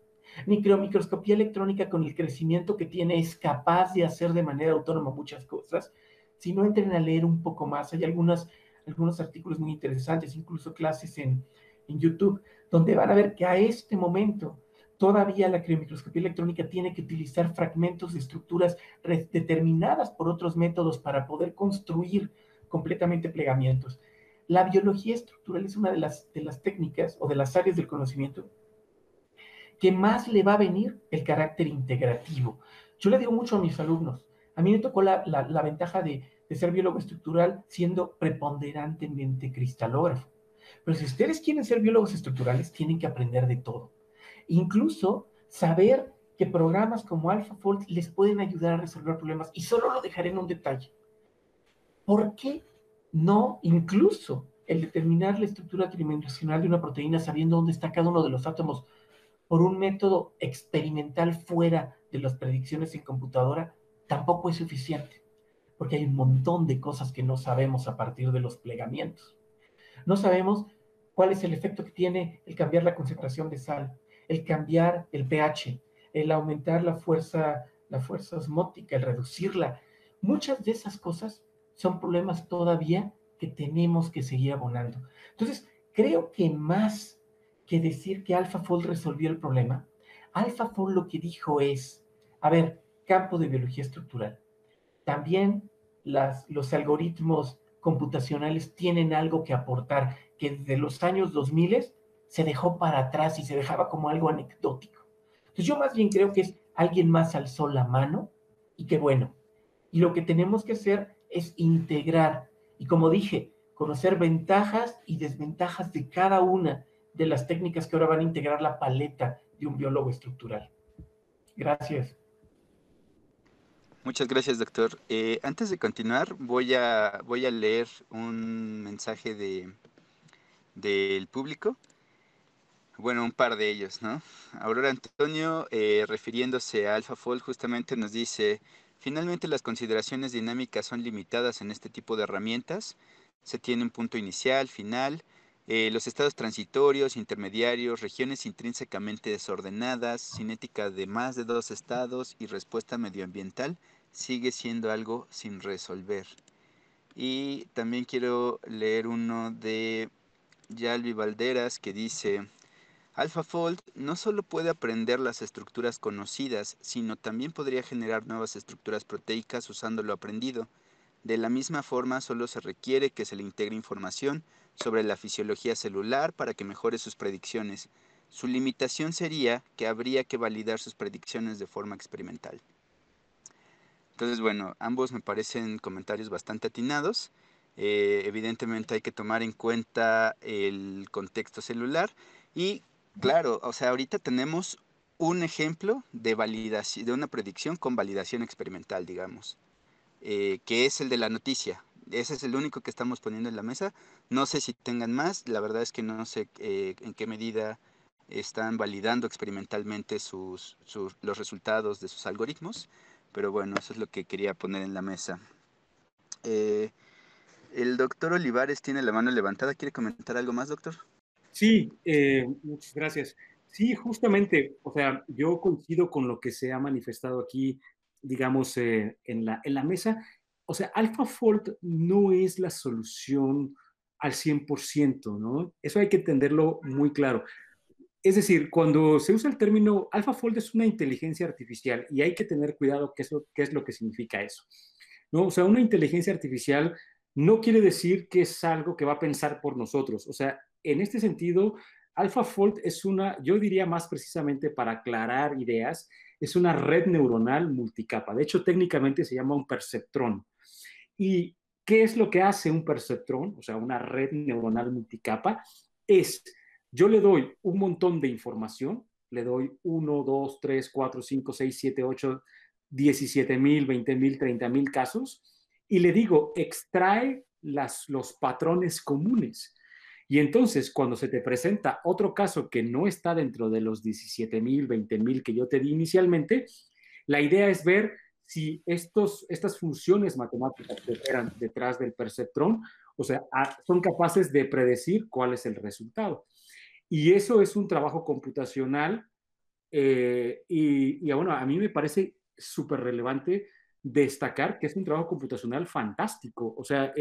ni criomicroscopía electrónica con el crecimiento que tiene es capaz de hacer de manera autónoma muchas cosas. Si no entren a leer un poco más, hay algunos artículos muy interesantes, incluso clases en YouTube, donde van a ver que a este momento todavía la criomicroscopía electrónica tiene que utilizar fragmentos de estructuras determinadas por otros métodos para poder construir completamente plegamientos. La biología estructural es una de las técnicas o de las áreas del conocimiento que más le va a venir el carácter integrativo. Yo le digo mucho a mis alumnos, a mí me tocó la ventaja de ser biólogo estructural siendo preponderantemente cristalógrafo. Pero si ustedes quieren ser biólogos estructurales, tienen que aprender de todo. Incluso saber que programas como AlphaFold les pueden ayudar a resolver problemas. Y solo lo dejaré en un detalle. ¿Por qué no incluso el determinar la estructura tridimensional de una proteína sabiendo dónde está cada uno de los átomos por un método experimental fuera de las predicciones en computadora tampoco es suficiente? Porque hay un montón de cosas que no sabemos a partir de los plegamientos. No sabemos cuál es el efecto que tiene el cambiar la concentración de sal, el cambiar el pH, el aumentar la fuerza osmótica, el reducirla. Muchas de esas cosas son problemas todavía que tenemos que seguir abonando. Entonces, creo que más que decir que AlphaFold resolvió el problema, AlphaFold lo que dijo es, a ver, campo de biología estructural. También los algoritmos computacionales tienen algo que aportar, que desde los años 2000 se dejó para atrás y se dejaba como algo anecdótico. Entonces yo más bien creo que es alguien más alzó la mano y qué bueno. Y lo que tenemos que hacer es integrar y, como dije, conocer ventajas y desventajas de cada una de las técnicas que ahora van a integrar la paleta de un biólogo estructural. Gracias. Muchas gracias, doctor. Antes de continuar, voy a leer un mensaje del público. Bueno, un par de ellos, ¿no? Aurora Antonio, refiriéndose a AlphaFold, justamente nos dice, finalmente las consideraciones dinámicas son limitadas en este tipo de herramientas. Se tiene un punto inicial, final, los estados transitorios, intermediarios, regiones intrínsecamente desordenadas, cinética de más de 2 estados y respuesta medioambiental sigue siendo algo sin resolver. Y también quiero leer uno de Yalvi Valderas que dice, AlphaFold no solo puede aprender las estructuras conocidas, sino también podría generar nuevas estructuras proteicas usando lo aprendido. De la misma forma, solo se requiere que se le integre información sobre la fisiología celular para que mejore sus predicciones. Su limitación sería que habría que validar sus predicciones de forma experimental. Entonces, bueno, ambos me parecen comentarios bastante atinados. Evidentemente hay que tomar en cuenta el contexto celular y, claro, o sea, ahorita tenemos un ejemplo de validación, de una predicción con validación experimental, digamos, que es el de la noticia. Ese es el único que estamos poniendo en la mesa. No sé si tengan más, la verdad es que no sé en qué medida están validando experimentalmente los resultados de sus algoritmos, pero bueno, eso es lo que quería poner en la mesa. El doctor Olivares tiene la mano levantada. ¿Quiere comentar algo más, doctor? Sí, muchas gracias. Sí, justamente, o sea, yo coincido con lo que se ha manifestado aquí, digamos, en la mesa. O sea, AlphaFold no es la solución al 100%, ¿no? Eso hay que entenderlo muy claro. Es decir, cuando se usa el término AlphaFold es una inteligencia artificial y hay que tener cuidado qué es lo que significa eso, ¿no? O sea, una inteligencia artificial no quiere decir que es algo que va a pensar por nosotros. O sea, en este sentido, AlphaFold es yo diría más precisamente para aclarar ideas, es una red neuronal multicapa. De hecho, técnicamente se llama un perceptrón. ¿Y qué es lo que hace un perceptrón? O sea, una red neuronal multicapa yo le doy un montón de información le doy 1, 2, 3, 4, 5, 6, 7, 8, 17,000, 20,000, 30,000 casos y le digo, extrae los patrones comunes. Y entonces, cuando se te presenta otro caso que no está dentro de los 17,000, 20,000 que yo te di inicialmente, la idea es ver si estas funciones matemáticas que operan detrás del perceptrón, o sea, son capaces de predecir cuál es el resultado. Y eso es un trabajo computacional bueno, a mí me parece súper relevante destacar que es un trabajo computacional fantástico. O sea,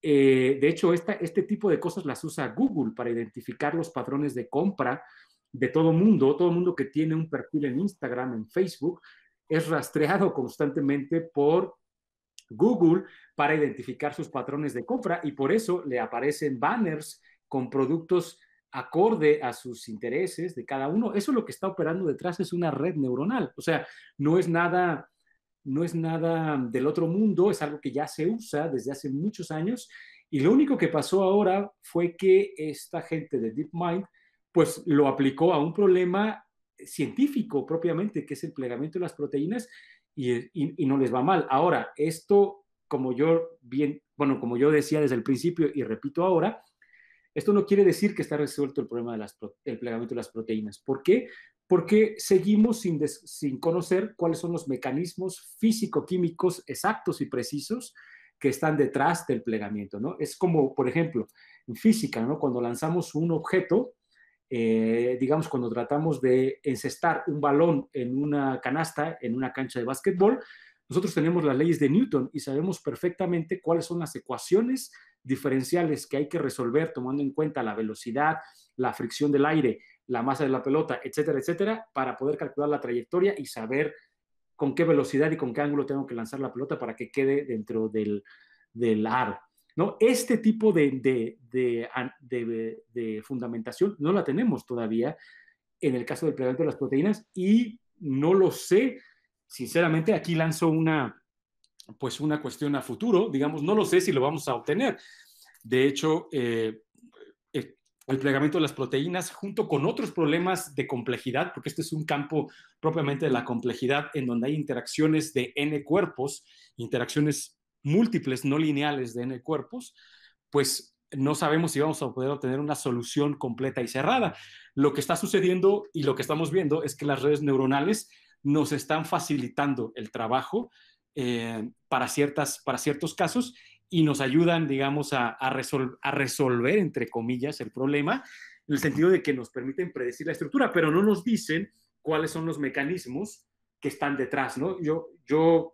de hecho, este tipo de cosas las usa Google para identificar los patrones de compra de todo mundo que tiene un perfil en Instagram, en Facebook, es rastreado constantemente por Google para identificar sus patrones de compra y por eso le aparecen banners con productos acorde a sus intereses de cada uno. Eso lo que está operando detrás es una red neuronal. O sea, no es nada del otro mundo, es algo que ya se usa desde hace muchos años y lo único que pasó ahora fue que esta gente de DeepMind pues lo aplicó a un problema científico propiamente, que es el plegamiento de las proteínas y no les va mal. Ahora, esto, como yo decía desde el principio y repito ahora, esto no quiere decir que está resuelto el problema del plegamiento de las proteínas. ¿Por qué? Porque seguimos sin conocer cuáles son los mecanismos físico-químicos exactos y precisos que están detrás del plegamiento, ¿no? Es como, por ejemplo, en física, ¿no? Cuando lanzamos un objeto, digamos, cuando tratamos de encestar un balón en una canasta, en una cancha de básquetbol, nosotros tenemos las leyes de Newton y sabemos perfectamente cuáles son las ecuaciones diferenciales que hay que resolver tomando en cuenta la velocidad, la fricción del aire, la masa de la pelota, etcétera, etcétera, para poder calcular la trayectoria y saber con qué velocidad y con qué ángulo tengo que lanzar la pelota para que quede dentro del aro. ¿No? Este tipo de fundamentación no la tenemos todavía en el caso del plegamiento de las proteínas y no lo sé. Sinceramente, aquí lanzo una cuestión a futuro, digamos, no lo sé si lo vamos a obtener. De hecho, el plegamiento de las proteínas, junto con otros problemas de complejidad, porque este es un campo propiamente de la complejidad, en donde hay interacciones de N cuerpos, interacciones múltiples, no lineales de N cuerpos, pues no sabemos si vamos a poder obtener una solución completa y cerrada. Lo que está sucediendo y lo que estamos viendo es que las redes neuronales nos están facilitando el trabajo para ciertos casos y nos ayudan, digamos, a resolver, entre comillas, el problema, en el sentido de que nos permiten predecir la estructura, pero no nos dicen cuáles son los mecanismos que están detrás, ¿no?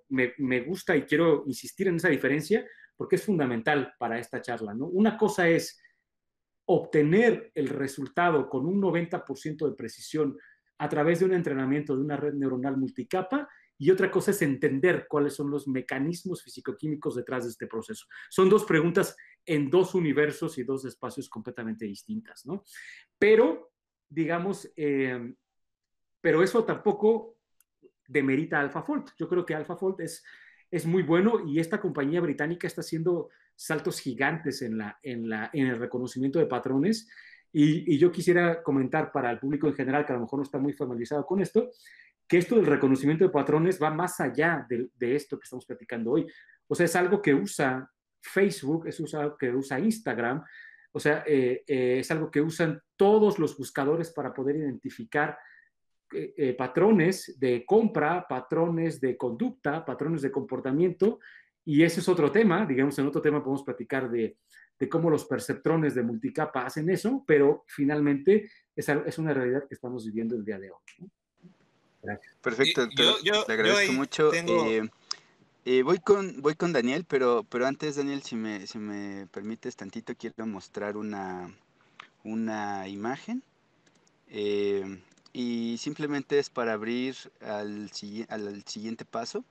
Me gusta y quiero insistir en esa diferencia porque es fundamental para esta charla, ¿no? Una cosa es obtener el resultado con un 90% de precisión a través de un entrenamiento de una red neuronal multicapa y otra cosa es entender cuáles son los mecanismos físico-químicos detrás de este proceso. Son dos preguntas en dos universos y dos espacios completamente distintas, ¿no? Pero, digamos, pero eso tampoco demerita a AlphaFold. Yo creo que AlphaFold es muy bueno y esta compañía británica está haciendo saltos gigantes en el reconocimiento de patrones y yo quisiera comentar para el público en general que a lo mejor no está muy familiarizado con esto, que esto del reconocimiento de patrones va más allá de esto que estamos platicando hoy. O sea, es algo que usa Facebook, es algo que usa Instagram, o sea, es algo que usan todos los buscadores para poder identificar patrones de compra, patrones de conducta, patrones de comportamiento, y ese es otro tema, digamos, en otro tema podemos platicar de cómo los perceptrones de multicapa hacen eso, pero finalmente es una realidad que estamos viviendo el día de hoy, ¿no? Gracias. Perfecto, doctor. Le agradezco mucho. Voy con Daniel, pero antes, Daniel, si me permites tantito, quiero mostrar una imagen. Y simplemente es para abrir al siguiente paso,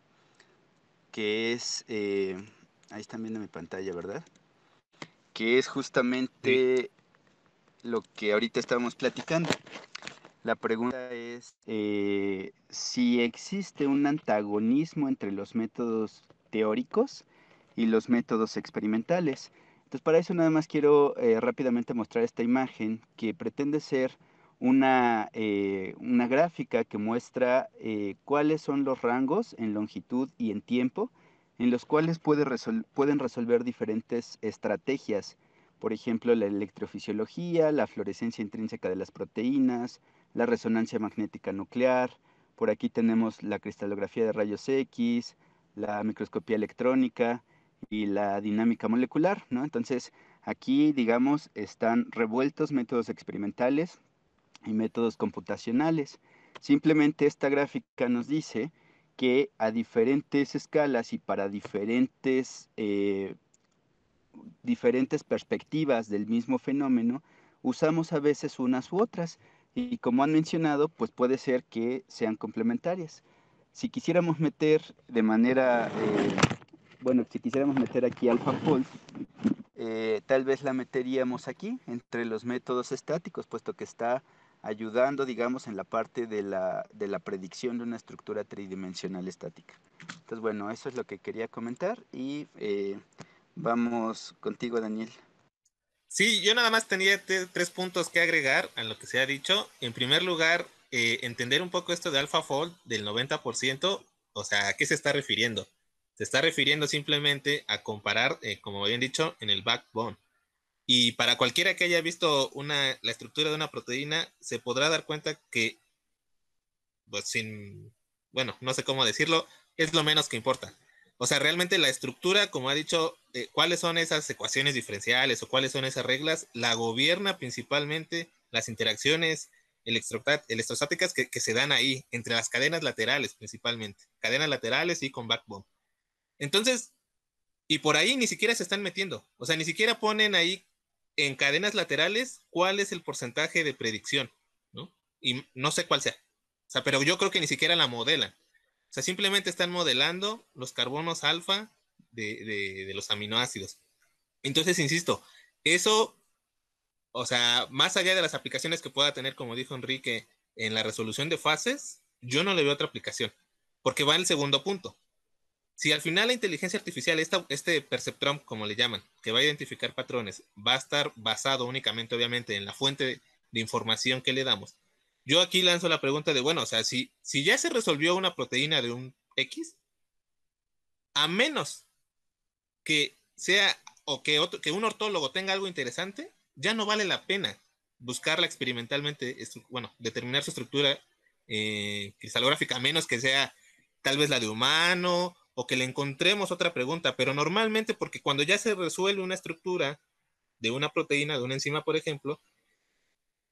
que es, ahí están viendo mi pantalla, ¿verdad? Que es justamente lo que ahorita estábamos platicando. La pregunta es si existe un antagonismo entre los métodos teóricos y los métodos experimentales. Entonces, para eso nada más quiero rápidamente mostrar esta imagen que pretende ser una gráfica que muestra cuáles son los rangos en longitud y en tiempo en los cuales pueden resolver diferentes estrategias. Por ejemplo, la electrofisiología, la fluorescencia intrínseca de las proteínas, la resonancia magnética nuclear. Por aquí tenemos la cristalografía de rayos X, la microscopía electrónica y la dinámica molecular, ¿no? Entonces, aquí, digamos, están revueltos métodos experimentales y métodos computacionales. Simplemente esta gráfica nos dice que a diferentes escalas y para diferentes perspectivas del mismo fenómeno, usamos a veces unas u otras. Y como han mencionado, pues puede ser que sean complementarias. Si quisiéramos meter de manera, si quisiéramos meter aquí AlphaFold, tal vez la meteríamos aquí, entre los métodos estáticos, puesto que está ayudando, digamos, en la parte de la predicción de una estructura tridimensional estática. Entonces, bueno, eso es lo que quería comentar y vamos contigo, Daniel. Sí, yo nada más tenía 3 puntos que agregar a lo que se ha dicho. En primer lugar, entender un poco esto de AlphaFold del 90%, o sea, ¿a qué se está refiriendo? Se está refiriendo simplemente a comparar, como habían dicho, en el backbone. Y para cualquiera que haya visto la estructura de una proteína, se podrá dar cuenta que, pues no sé cómo decirlo, es lo menos que importa. O sea, realmente la estructura, como ha dicho, cuáles son esas ecuaciones diferenciales o cuáles son esas reglas, la gobierna principalmente las interacciones electrostáticas que se dan ahí, entre las cadenas laterales principalmente. Cadenas laterales y con backbone. Entonces, y por ahí ni siquiera se están metiendo. O sea, ni siquiera ponen ahí en cadenas laterales cuál es el porcentaje de predicción, ¿no? Y no sé cuál sea. O sea, pero yo creo que ni siquiera la modelan. O sea, simplemente están modelando los carbonos alfa de los aminoácidos. Entonces, insisto, eso, o sea, más allá de las aplicaciones que pueda tener, como dijo Enrique, en la resolución de fases, yo no le veo otra aplicación. Porque va en el segundo punto. Si al final la inteligencia artificial, este perceptron, como le llaman, que va a identificar patrones, va a estar basado únicamente, obviamente, en la fuente de información que le damos, yo aquí lanzo la pregunta de, bueno, o sea, si ya se resolvió una proteína de un X, a menos que sea, o que un ortólogo tenga algo interesante, ya no vale la pena buscarla experimentalmente, determinar su estructura cristalográfica, a menos que sea tal vez la de humano, o que le encontremos otra pregunta, pero normalmente porque cuando ya se resuelve una estructura de una proteína, de una enzima, por ejemplo,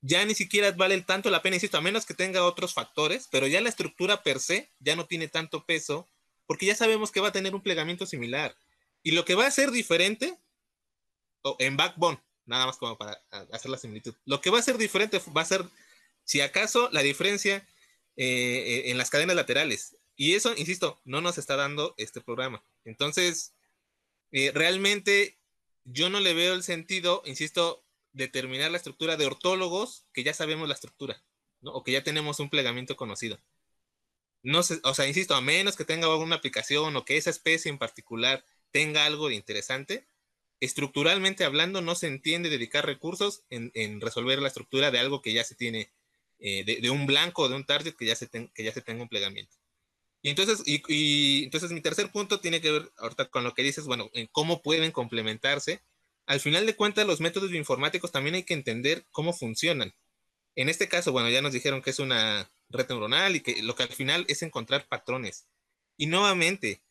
ya ni siquiera vale tanto la pena, insisto, a menos que tenga otros factores, pero ya la estructura per se ya no tiene tanto peso, porque ya sabemos que va a tener un plegamiento similar. Y lo que va a ser diferente, en backbone, nada más como para hacer la similitud, lo que va a ser diferente va a ser, si acaso, la diferencia en las cadenas laterales. Y eso, insisto, no nos está dando este programa. Entonces, realmente yo no le veo el sentido, insisto, determinar la estructura de ortólogos que ya sabemos la estructura, ¿no? O que ya tenemos un plegamiento conocido. No sé, o sea, insisto, a menos que tenga alguna aplicación o que esa especie en particular tenga algo de interesante, estructuralmente hablando no se entiende dedicar recursos en resolver la estructura de algo que ya se tiene, de un blanco o de un target que ya se tenga un plegamiento. Y entonces, entonces mi tercer punto tiene que ver ahorita con lo que dices, bueno, en cómo pueden complementarse. Al final de cuentas, los métodos bioinformáticos también hay que entender cómo funcionan. En este caso, bueno, ya nos dijeron que es una red neuronal y que lo que al final es encontrar patrones. Y nuevamente,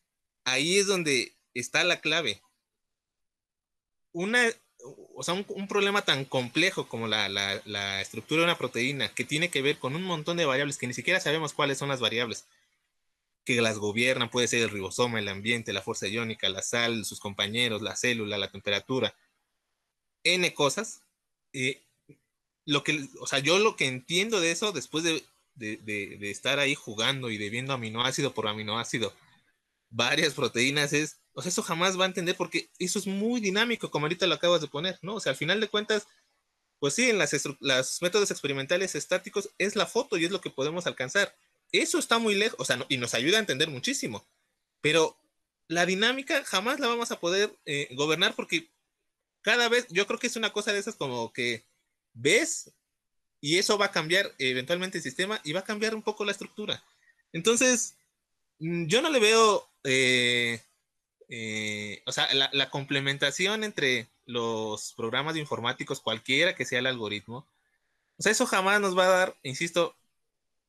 ahí es donde está la clave. Un problema tan complejo como la estructura de una proteína, que tiene que ver con un montón de variables que ni siquiera sabemos cuáles son las variables que las gobiernan, puede ser el ribosoma, el ambiente, la fuerza iónica, la sal, sus compañeros, la célula, la temperatura, N cosas. Yo lo que entiendo de eso, después de estar ahí jugando y de viendo aminoácido por aminoácido, varias proteínas, o sea, eso jamás va a entender porque eso es muy dinámico, como ahorita lo acabas de poner, ¿no? O sea, al final de cuentas, pues sí, en los métodos experimentales estáticos es la foto y es lo que podemos alcanzar. Eso está muy lejos, o sea, y nos ayuda a entender muchísimo, pero la dinámica jamás la vamos a poder gobernar porque cada vez, yo creo que es una cosa de esas como que ves Y eso va a cambiar eventualmente el sistema y va a cambiar un poco la estructura. Entonces, yo no le veo, o sea, la complementación entre los programas informáticos, cualquiera que sea el algoritmo, o sea, eso jamás nos va a dar, insisto,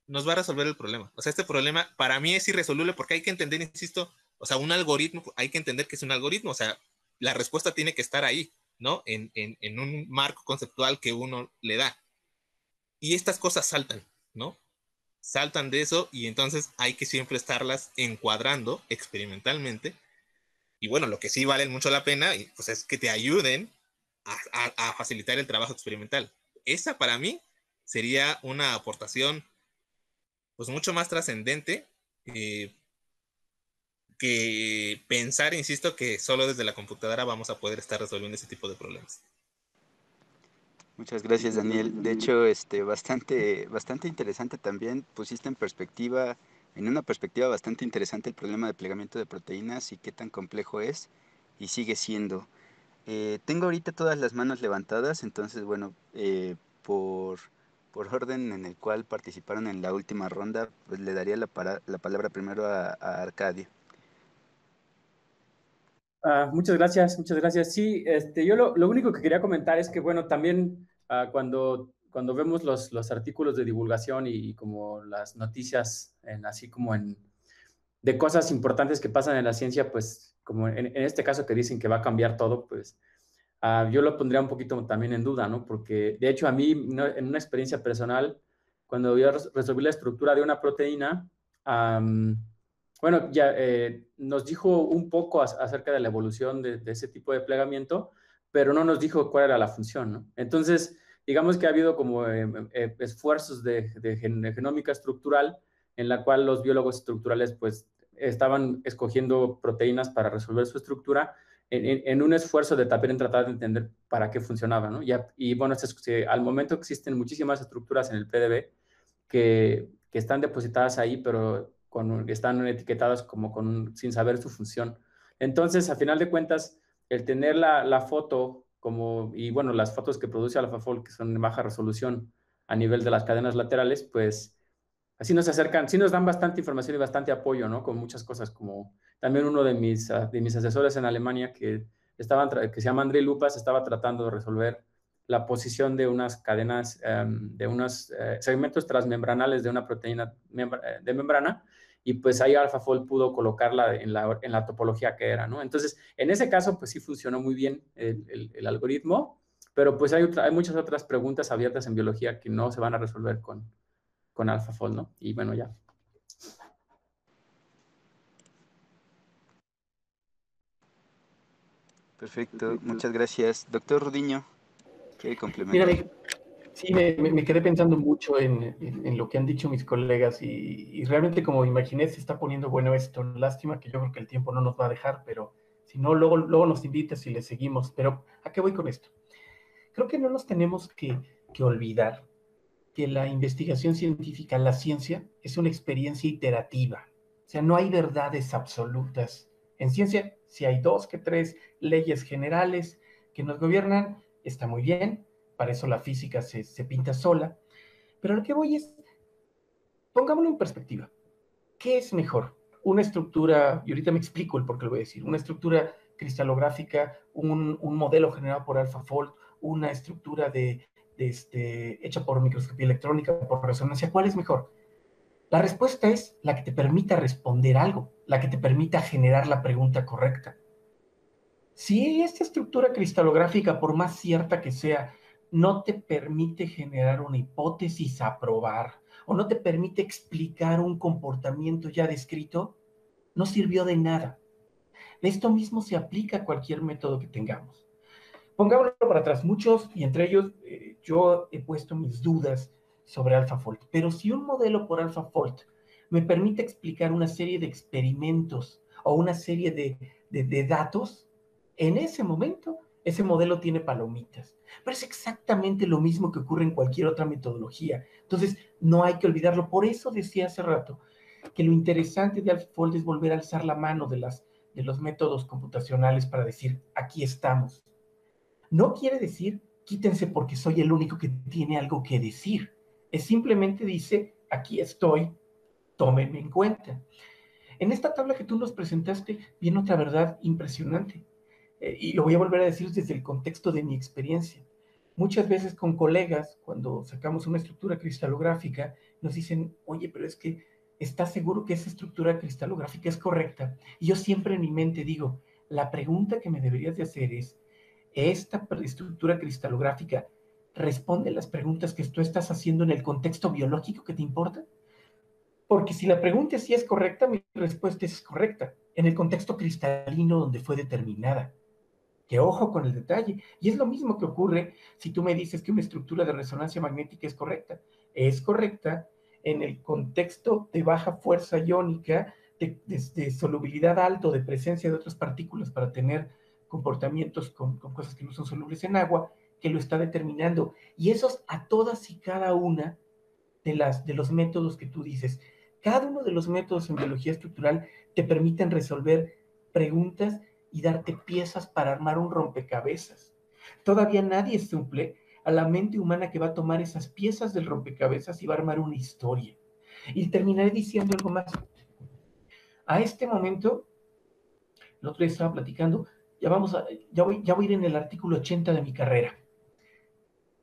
nos va a resolver el problema. O sea, este problema para mí es irresoluble porque hay que entender, insisto, o sea, un algoritmo, hay que entender que es un algoritmo, o sea, la respuesta tiene que estar ahí, ¿no? En un marco conceptual que uno le da. Y estas cosas saltan, ¿no? Saltan de eso y entonces hay que siempre estarlas encuadrando experimentalmente. Y bueno, lo que sí vale mucho la pena pues es que te ayuden a facilitar el trabajo experimental. Esa para mí sería una aportación pues mucho más trascendente que pensar, insisto, que solo desde la computadora vamos a poder estar resolviendo ese tipo de problemas. Muchas gracias, Daniel. De hecho, bastante interesante también. Pusiste en una perspectiva bastante interesante el problema de plegamiento de proteínas y qué tan complejo es y sigue siendo. Tengo ahorita todas las manos levantadas, entonces, bueno, por orden en el cual participaron en la última ronda, pues le daría la palabra primero a Arcadio. Muchas gracias, muchas gracias. Sí, yo lo único que quería comentar es que, bueno, también cuando vemos los artículos de divulgación y como las noticias, así como de cosas importantes que pasan en la ciencia, pues como en este caso que dicen que va a cambiar todo, pues yo lo pondría un poquito también en duda, ¿no? Porque de hecho a mí, en una experiencia personal, cuando yo resolví la estructura de una proteína, bueno, ya nos dijo un poco acerca de la evolución de ese tipo de plegamiento, pero no nos dijo cuál era la función, ¿no? Entonces, digamos que ha habido como esfuerzos de genómica estructural en la cual los biólogos estructurales pues estaban escogiendo proteínas para resolver su estructura en un esfuerzo de también tratar de entender para qué funcionaba, ¿no? Y bueno, al momento existen muchísimas estructuras en el PDB que están depositadas ahí, pero están etiquetadas como sin saber su función. Entonces, a final de cuentas, el tener la foto y bueno, las fotos que produce AlphaFold, que son de baja resolución a nivel de las cadenas laterales, pues así nos acercan, sí nos dan bastante información y bastante apoyo, ¿no? Con muchas cosas, como también uno de mis asesores en Alemania que se llama André Lupas, estaba tratando de resolver la posición de unas cadenas, de unos segmentos transmembranales de una proteína de membrana, y pues ahí AlphaFold pudo colocarla en la topología que era, ¿no? Entonces, en ese caso, pues sí funcionó muy bien el algoritmo, pero pues hay muchas otras preguntas abiertas en biología que no se van a resolver con AlphaFold, ¿no? Y bueno, ya. Perfecto, muchas gracias. Doctor Rudiño, ¿quiere complementar? Mira, sí, me quedé pensando mucho en lo que han dicho mis colegas y realmente como imaginé se está poniendo bueno esto. Lástima que yo creo que el tiempo no nos va a dejar, pero si no, luego nos invitas y le seguimos. Pero ¿a qué voy con esto? Creo que no nos tenemos que olvidar que la investigación científica, la ciencia, es una experiencia iterativa. O sea, no hay verdades absolutas. En ciencia, si hay 2 que 3 leyes generales que nos gobiernan, está muy bien. Para eso la física se pinta sola. Pero lo que voy es, pongámoslo en perspectiva. ¿Qué es mejor? Una estructura, y ahorita me explico el por qué lo voy a decir, una estructura cristalográfica, un modelo generado por AlphaFold, una estructura hecha por microscopía electrónica, por resonancia. ¿Cuál es mejor? La respuesta es la que te permita responder algo, la que te permita generar la pregunta correcta. Si esta estructura cristalográfica, por más cierta que sea, no te permite generar una hipótesis a probar o no te permite explicar un comportamiento ya descrito, no sirvió de nada. Esto mismo se aplica a cualquier método que tengamos. Pongámoslo para atrás, muchos, y entre ellos yo he puesto mis dudas sobre AlphaFold, pero si un modelo por AlphaFold me permite explicar una serie de experimentos o una serie de datos, en ese momento ese modelo tiene palomitas. Pero es exactamente lo mismo que ocurre en cualquier otra metodología. Entonces, no hay que olvidarlo. Por eso decía hace rato que lo interesante de AlphaFold es volver a alzar la mano de los métodos computacionales para decir, aquí estamos. No quiere decir quítense porque soy el único que tiene algo que decir. Es simplemente dice, aquí estoy, tómenme en cuenta. En esta tabla que tú nos presentaste viene otra verdad impresionante. Y lo voy a volver a decir desde el contexto de mi experiencia. Muchas veces con colegas, cuando sacamos una estructura cristalográfica, nos dicen, oye, pero es que ¿estás seguro que esa estructura cristalográfica es correcta? Y yo siempre en mi mente digo, la pregunta que me deberías de hacer es, ¿esta estructura cristalográfica responde las preguntas que tú estás haciendo en el contexto biológico que te importa? Porque si la pregunta es si es correcta, mi respuesta es correcta, en el contexto cristalino donde fue determinada. Que ojo con el detalle. Y es lo mismo que ocurre si tú me dices que una estructura de resonancia magnética es correcta. Es correcta en el contexto de baja fuerza iónica, de solubilidad alto, de presencia de otras partículas para tener comportamientos con cosas que no son solubles en agua, que lo está determinando. Y esos a todas y cada una de los métodos que tú dices. Cada uno de los métodos en biología estructural te permiten resolver preguntas y darte piezas para armar un rompecabezas. Todavía nadie suple a la mente humana que va a tomar esas piezas del rompecabezas y va a armar una historia. Y terminaré diciendo algo más. A este momento, el otro día estaba platicando, ya voy a ir en el artículo 80 de mi carrera.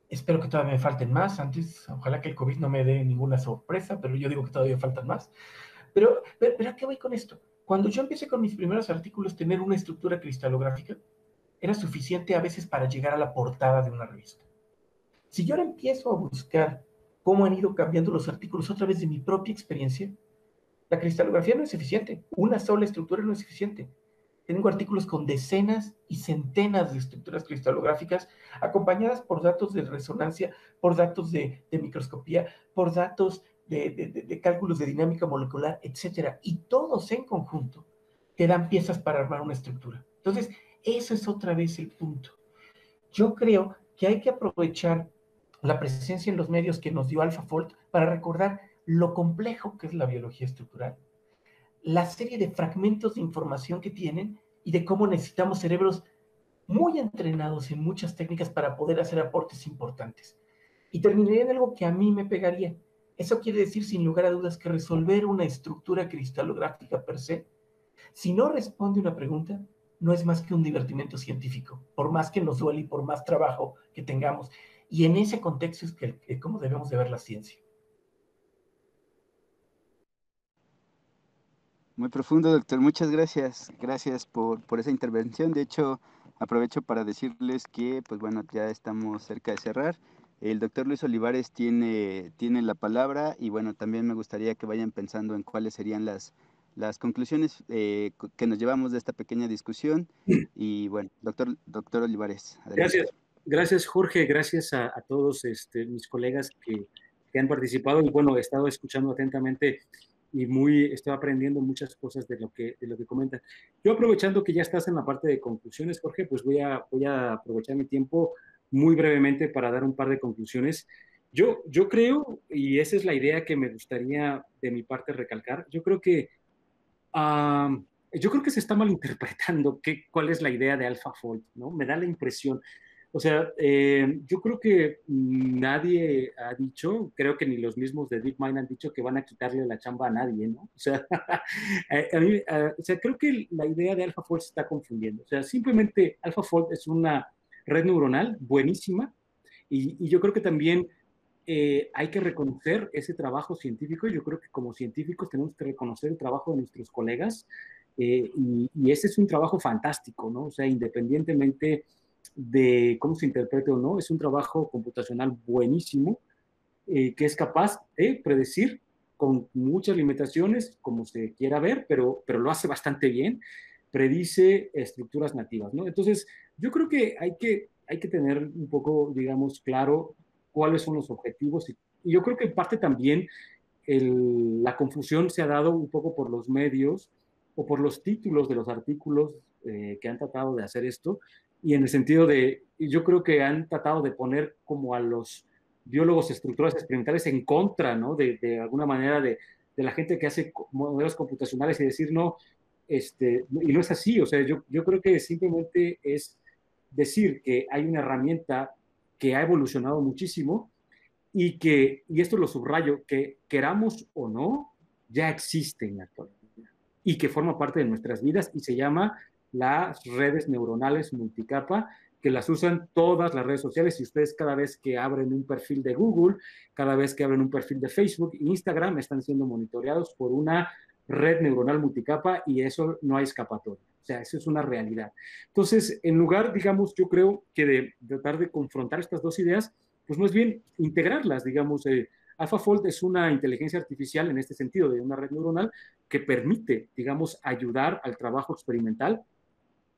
Espero que todavía me falten más. Antes, ojalá que el COVID no me dé ninguna sorpresa, pero yo digo que todavía faltan más. Pero ¿a qué voy con esto? Cuando yo empecé con mis primeros artículos, tener una estructura cristalográfica era suficiente a veces para llegar a la portada de una revista. Si yo ahora empiezo a buscar cómo han ido cambiando los artículos a través de mi propia experiencia, la cristalografía no es eficiente. Una sola estructura no es eficiente. Tengo artículos con decenas y centenas de estructuras cristalográficas acompañadas por datos de resonancia, por datos de microscopía, por datos de cálculos de dinámica molecular, etc. Y todos en conjunto te dan piezas para armar una estructura. Entonces, eso es otra vez el punto. Yo creo que hay que aprovechar la presencia en los medios que nos dio AlphaFold para recordar lo complejo que es la biología estructural, la serie de fragmentos de información que tienen y de cómo necesitamos cerebros muy entrenados en muchas técnicas para poder hacer aportes importantes. Y terminaría en algo que a mí me pegaría. Eso quiere decir, sin lugar a dudas, que resolver una estructura cristalográfica per se, si no responde una pregunta, no es más que un divertimento científico, por más que nos duele y por más trabajo que tengamos. Y en ese contexto es cómo debemos de ver la ciencia. Muy profundo, doctor. Muchas gracias. Gracias por esa intervención. De hecho, aprovecho para decirles que, pues bueno, ya estamos cerca de cerrar. El doctor Luis Olivares tiene la palabra y bueno, también me gustaría que vayan pensando en cuáles serían las conclusiones que nos llevamos de esta pequeña discusión. Y bueno, doctor Olivares, adelante. Gracias Jorge, gracias a todos mis colegas que han participado y bueno, he estado escuchando atentamente y estoy aprendiendo muchas cosas de lo que comentan. Yo aprovechando que ya estás en la parte de conclusiones, Jorge, pues voy a aprovechar mi tiempo muy brevemente para dar un par de conclusiones. Yo creo, y esa es la idea que me gustaría de mi parte recalcar, yo creo que se está malinterpretando cuál es la idea de AlphaFold, ¿no? Me da la impresión. O sea, yo creo que nadie ha dicho, creo que ni los mismos de DeepMind han dicho que van a quitarle la chamba a nadie, ¿no? O sea, creo que la idea de AlphaFold se está confundiendo. O sea, simplemente AlphaFold es una red neuronal buenísima y yo creo que también hay que reconocer ese trabajo científico. Yo creo que como científicos tenemos que reconocer el trabajo de nuestros colegas y ese es un trabajo fantástico, ¿no? O sea, independientemente de cómo se interprete o no, es un trabajo computacional buenísimo que es capaz de predecir con muchas limitaciones, como se quiera ver, pero lo hace bastante bien, predice estructuras nativas, ¿no? Entonces, yo creo que hay que tener un poco, digamos, claro cuáles son los objetivos y yo creo que en parte también la confusión se ha dado un poco por los medios o por los títulos de los artículos que han tratado de hacer esto, y en el sentido de, yo creo que han tratado de poner como a los biólogos estructurales experimentales en contra, ¿no? De alguna manera de la gente que hace modelos computacionales y decir, no, y no es así. O sea, yo creo que simplemente es decir que hay una herramienta que ha evolucionado muchísimo y esto lo subrayo, que queramos o no, ya existe en la actualidad y que forma parte de nuestras vidas y se llama las redes neuronales multicapa, que las usan todas las redes sociales y ustedes cada vez que abren un perfil de Google, cada vez que abren un perfil de Facebook e Instagram, están siendo monitoreados por una red neuronal multicapa y eso no hay escapatoria. O sea, eso es una realidad. Entonces, en lugar, digamos, yo creo que de tratar de confrontar estas dos ideas, pues más bien integrarlas, digamos. AlphaFold es una inteligencia artificial en este sentido, de una red neuronal que permite, digamos, ayudar al trabajo experimental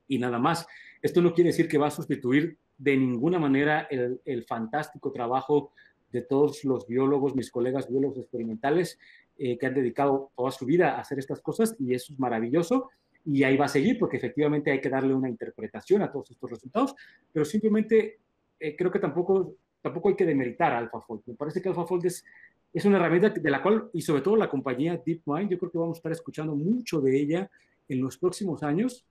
y nada más. Esto no quiere decir que va a sustituir de ninguna manera el fantástico trabajo de todos los biólogos, mis colegas biólogos experimentales, que han dedicado toda su vida a hacer estas cosas y eso es maravilloso y ahí va a seguir porque efectivamente hay que darle una interpretación a todos estos resultados, pero simplemente creo que tampoco hay que demeritar a AlphaFold. Me parece que AlphaFold es una herramienta de la cual, y sobre todo la compañía DeepMind, yo creo que vamos a estar escuchando mucho de ella en los próximos años,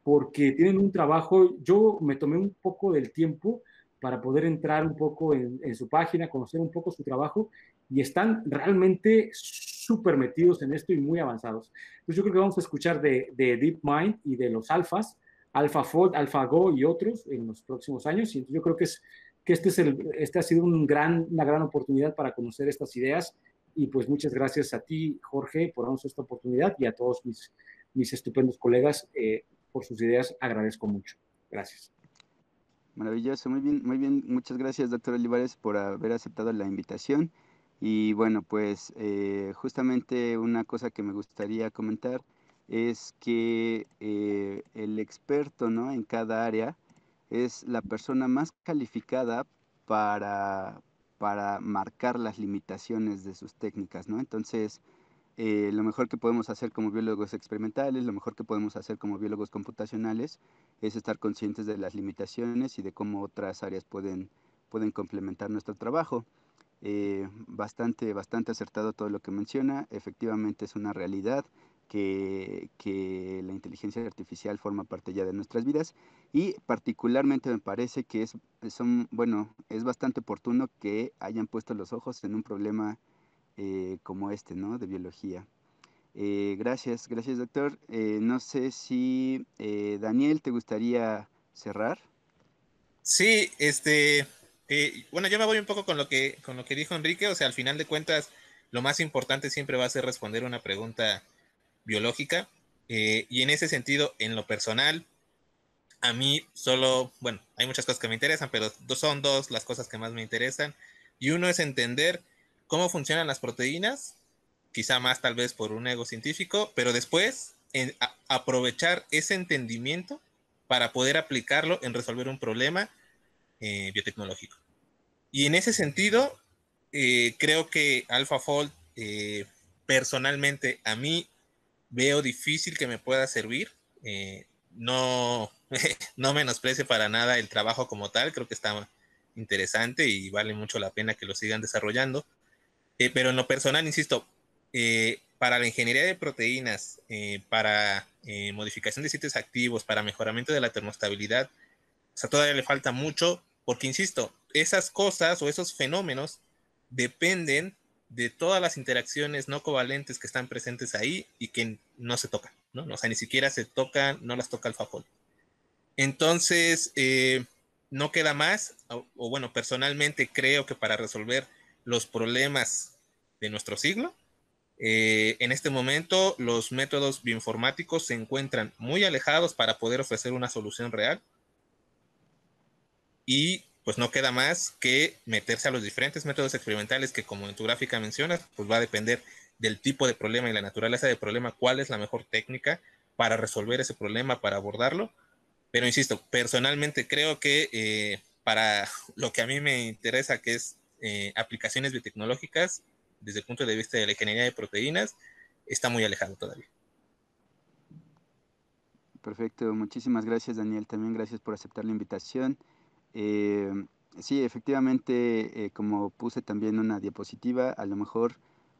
porque tienen un trabajo, yo me tomé un poco del tiempo para poder entrar un poco en su página, conocer un poco su trabajo, y están realmente súper metidos en esto y muy avanzados. Entonces yo creo que vamos a escuchar de DeepMind y de los alfas, AlphaFold, AlphaGo y otros en los próximos años, y entonces yo creo que este ha sido una gran oportunidad para conocer estas ideas, y pues muchas gracias a ti, Jorge, por darnos esta oportunidad, y a todos mis estupendos colegas, por sus ideas, agradezco mucho. Gracias. Maravilloso, muy bien. Muchas gracias, doctor Olivares, por haber aceptado la invitación. Y bueno, pues justamente una cosa que me gustaría comentar es que el experto, ¿no?, en cada área es la persona más calificada para, para marcar las limitaciones de sus técnicas, ¿no? Entonces, lo mejor que podemos hacer como biólogos experimentales, lo mejor que podemos hacer como biólogos computacionales, es estar conscientes de las limitaciones y de cómo otras áreas pueden complementar nuestro trabajo. Bastante acertado todo lo que menciona. Efectivamente es una realidad que la inteligencia artificial forma parte ya de nuestras vidas y particularmente me parece que es bastante oportuno que hayan puesto los ojos en un problema como este, ¿no?, de biología. Gracias, doctor. No sé si Daniel, ¿te gustaría cerrar? Sí, bueno, yo me voy un poco con lo que dijo Enrique. O sea, al final de cuentas, lo más importante siempre va a ser responder una pregunta biológica. Y en ese sentido, en lo personal, a mí bueno, hay muchas cosas que me interesan, pero son dos las cosas que más me interesan. Y uno es entender cómo funcionan las proteínas, quizá más tal vez por un ego científico, pero después aprovechar ese entendimiento para poder aplicarlo en resolver un problema biotecnológico. Y en ese sentido, creo que AlphaFold, personalmente, a mí veo difícil que me pueda servir. No, no menosprecio para nada el trabajo como tal, creo que está interesante y vale mucho la pena que lo sigan desarrollando. Pero en lo personal, insisto, para la ingeniería de proteínas, para modificación de sitios activos, para mejoramiento de la termostabilidad, o sea, todavía le falta mucho, porque insisto, esas cosas o esos fenómenos dependen de todas las interacciones no covalentes que están presentes ahí y que no se tocan, ¿no? O sea, ni siquiera se tocan, no las toca AlphaFold. Entonces, no queda más, o bueno, personalmente creo que para resolver los problemas de nuestro siglo, en este momento los métodos bioinformáticos se encuentran muy alejados para poder ofrecer una solución real. Y pues no queda más que meterse a los diferentes métodos experimentales que, como en tu gráfica mencionas, pues va a depender del tipo de problema y la naturaleza del problema, cuál es la mejor técnica para resolver ese problema, para abordarlo. Pero insisto, personalmente creo que para lo que a mí me interesa, que es aplicaciones biotecnológicas, desde el punto de vista de la ingeniería de proteínas, está muy alejado todavía. Perfecto, muchísimas gracias, Daniel. También gracias por aceptar la invitación. Sí, efectivamente, como puse también una diapositiva, a lo mejor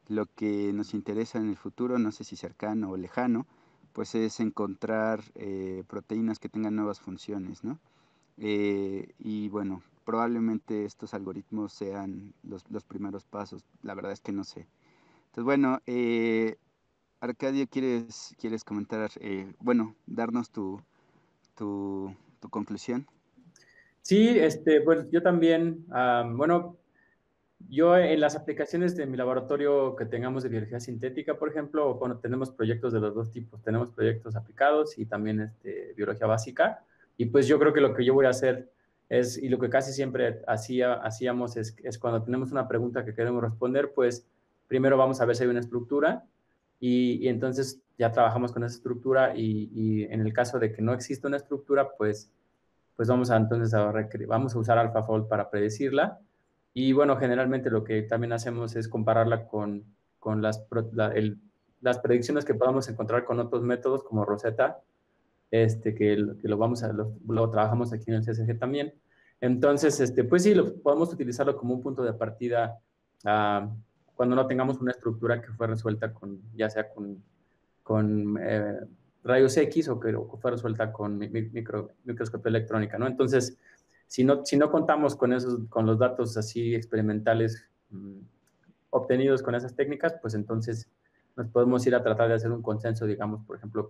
lo que nos interesa en el futuro, no sé si cercano o lejano, pues es encontrar proteínas que tengan nuevas funciones, ¿no? Y bueno, probablemente estos algoritmos sean los primeros pasos. La verdad es que no sé. Entonces, bueno, Arcadio, ¿quieres comentar, bueno, darnos tu conclusión? Sí, pues yo también, bueno, yo en las aplicaciones de mi laboratorio que tengamos de biología sintética, por ejemplo, bueno, tenemos proyectos de los dos tipos. Tenemos proyectos aplicados y también biología básica. Y pues yo creo que lo que yo voy a hacer es, y lo que casi siempre hacíamos es cuando tenemos una pregunta que queremos responder, pues primero vamos a ver si hay una estructura y entonces ya trabajamos con esa estructura y en el caso de que no exista una estructura, pues vamos a entonces vamos a usar AlphaFold para predecirla. Y bueno, generalmente lo que también hacemos es compararla con las predicciones que podamos encontrar con otros métodos como Rosetta, que lo trabajamos aquí en el CSG también. Entonces, pues sí, podemos utilizarlo como un punto de partida cuando no tengamos una estructura que fue resuelta ya sea con rayos X o que fue resuelta con microscopía electrónica, ¿no? Entonces, si no contamos con los datos así experimentales obtenidos con esas técnicas, pues entonces nos podemos ir a tratar de hacer un consenso, digamos, por ejemplo,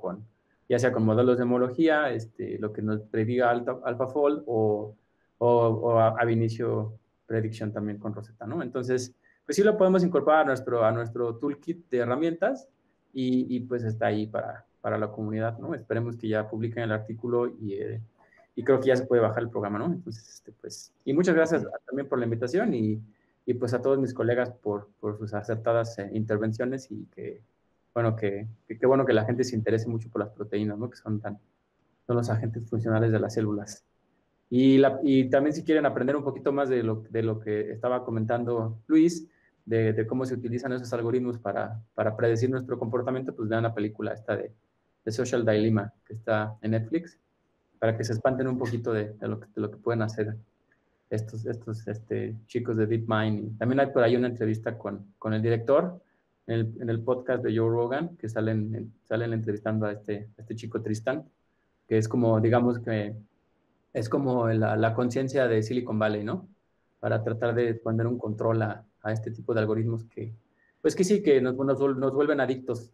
ya sea con modelos de homología, lo que nos prediga AlphaFold o ab initio predicción también con Rosetta, ¿no? Entonces, pues sí lo podemos incorporar a nuestro toolkit de herramientas y pues está ahí para la comunidad, ¿no? Esperemos que ya publiquen el artículo y creo que ya se puede bajar el programa, ¿no? Entonces, pues, y muchas gracias también por la invitación y pues a todos mis colegas por sus acertadas intervenciones y que bueno que la gente se interese mucho por las proteínas, ¿no? Que son los agentes funcionales de las células. Y también si quieren aprender un poquito más de lo que estaba comentando Luis, de cómo se utilizan esos algoritmos para predecir nuestro comportamiento, pues vean la película esta de Social Dilemma, que está en Netflix, para que se espanten un poquito de lo que pueden hacer estos chicos de DeepMind. Y también hay por ahí una entrevista con el director en el podcast de Joe Rogan, que salen entrevistando a este chico Tristan, que es como, digamos que es como la conciencia de Silicon Valley, ¿no? Para tratar de poner un control a este tipo de algoritmos pues que sí, que nos vuelven adictos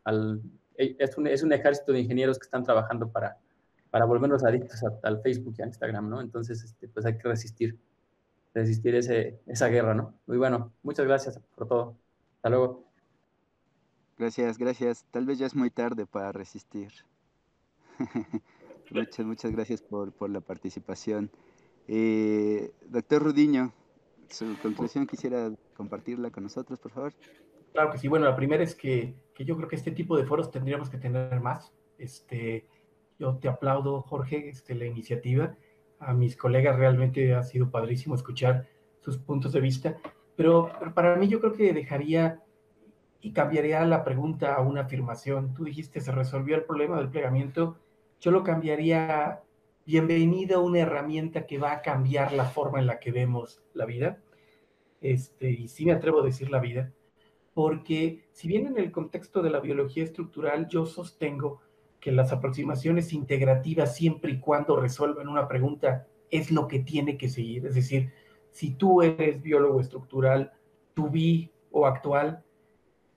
es un ejército de ingenieros que están trabajando para volvernos adictos al Facebook y a Instagram, ¿no? Entonces, pues hay que resistir esa guerra, ¿no? Muy bueno, muchas gracias por todo. Hasta luego. Gracias. Tal vez ya es muy tarde para resistir. Muchas gracias por la participación. Doctor Rudiño, su conclusión quisiera compartirla con nosotros, por favor. Claro que sí. Bueno, la primera es que yo creo que este tipo de foros tendríamos que tener más. Yo te aplaudo, Jorge, la iniciativa. A mis colegas realmente ha sido padrísimo escuchar sus puntos de vista, pero para mí yo creo que dejaría y cambiaría la pregunta a una afirmación. Tú dijiste, se resolvió el problema del plegamiento. Yo lo cambiaría a, bienvenida a una herramienta que va a cambiar la forma en la que vemos la vida. Y sí me atrevo a decir la vida, porque si bien en el contexto de la biología estructural yo sostengo que las aproximaciones integrativas, siempre y cuando resuelvan una pregunta, es lo que tiene que seguir. Es decir, si tú eres biólogo estructural, to be o actual,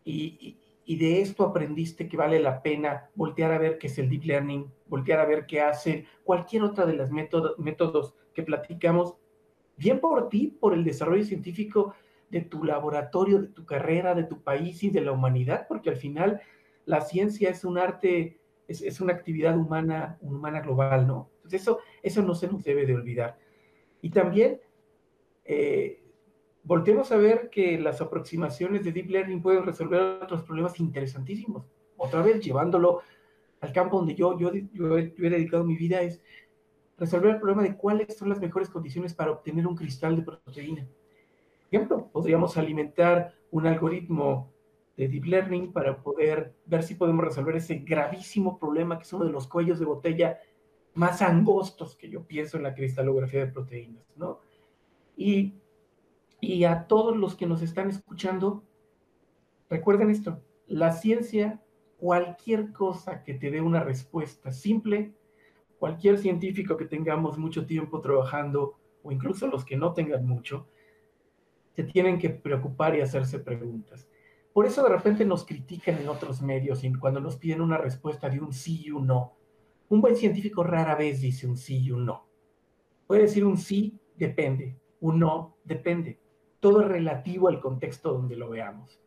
y de esto aprendiste que vale la pena voltear a ver qué es el deep learning, voltear a ver qué hace cualquier otra de las métodos que platicamos, bien por ti, por el desarrollo científico de tu laboratorio, de tu carrera, de tu país y de la humanidad, porque al final la ciencia es un arte, es una actividad humana global, ¿no? Entonces eso no se nos debe de olvidar. Y también volteemos a ver que las aproximaciones de Deep Learning pueden resolver otros problemas interesantísimos. Otra vez, llevándolo al campo donde yo he dedicado mi vida, es resolver el problema de cuáles son las mejores condiciones para obtener un cristal de proteína. Por ejemplo, podríamos alimentar un algoritmo de Deep Learning para poder ver si podemos resolver ese gravísimo problema que es uno de los cuellos de botella más angostos que yo pienso en la cristalografía de proteínas, ¿no? Y a todos los que nos están escuchando, recuerden esto, la ciencia, cualquier cosa que te dé una respuesta simple, cualquier científico que tengamos mucho tiempo trabajando o incluso los que no tengan mucho, se tienen que preocupar y hacerse preguntas. Por eso de repente nos critican en otros medios y cuando nos piden una respuesta de un sí y un no. Un buen científico rara vez dice un sí y un no. Puede decir un sí, depende, un no, depende. Todo es relativo al contexto donde lo veamos.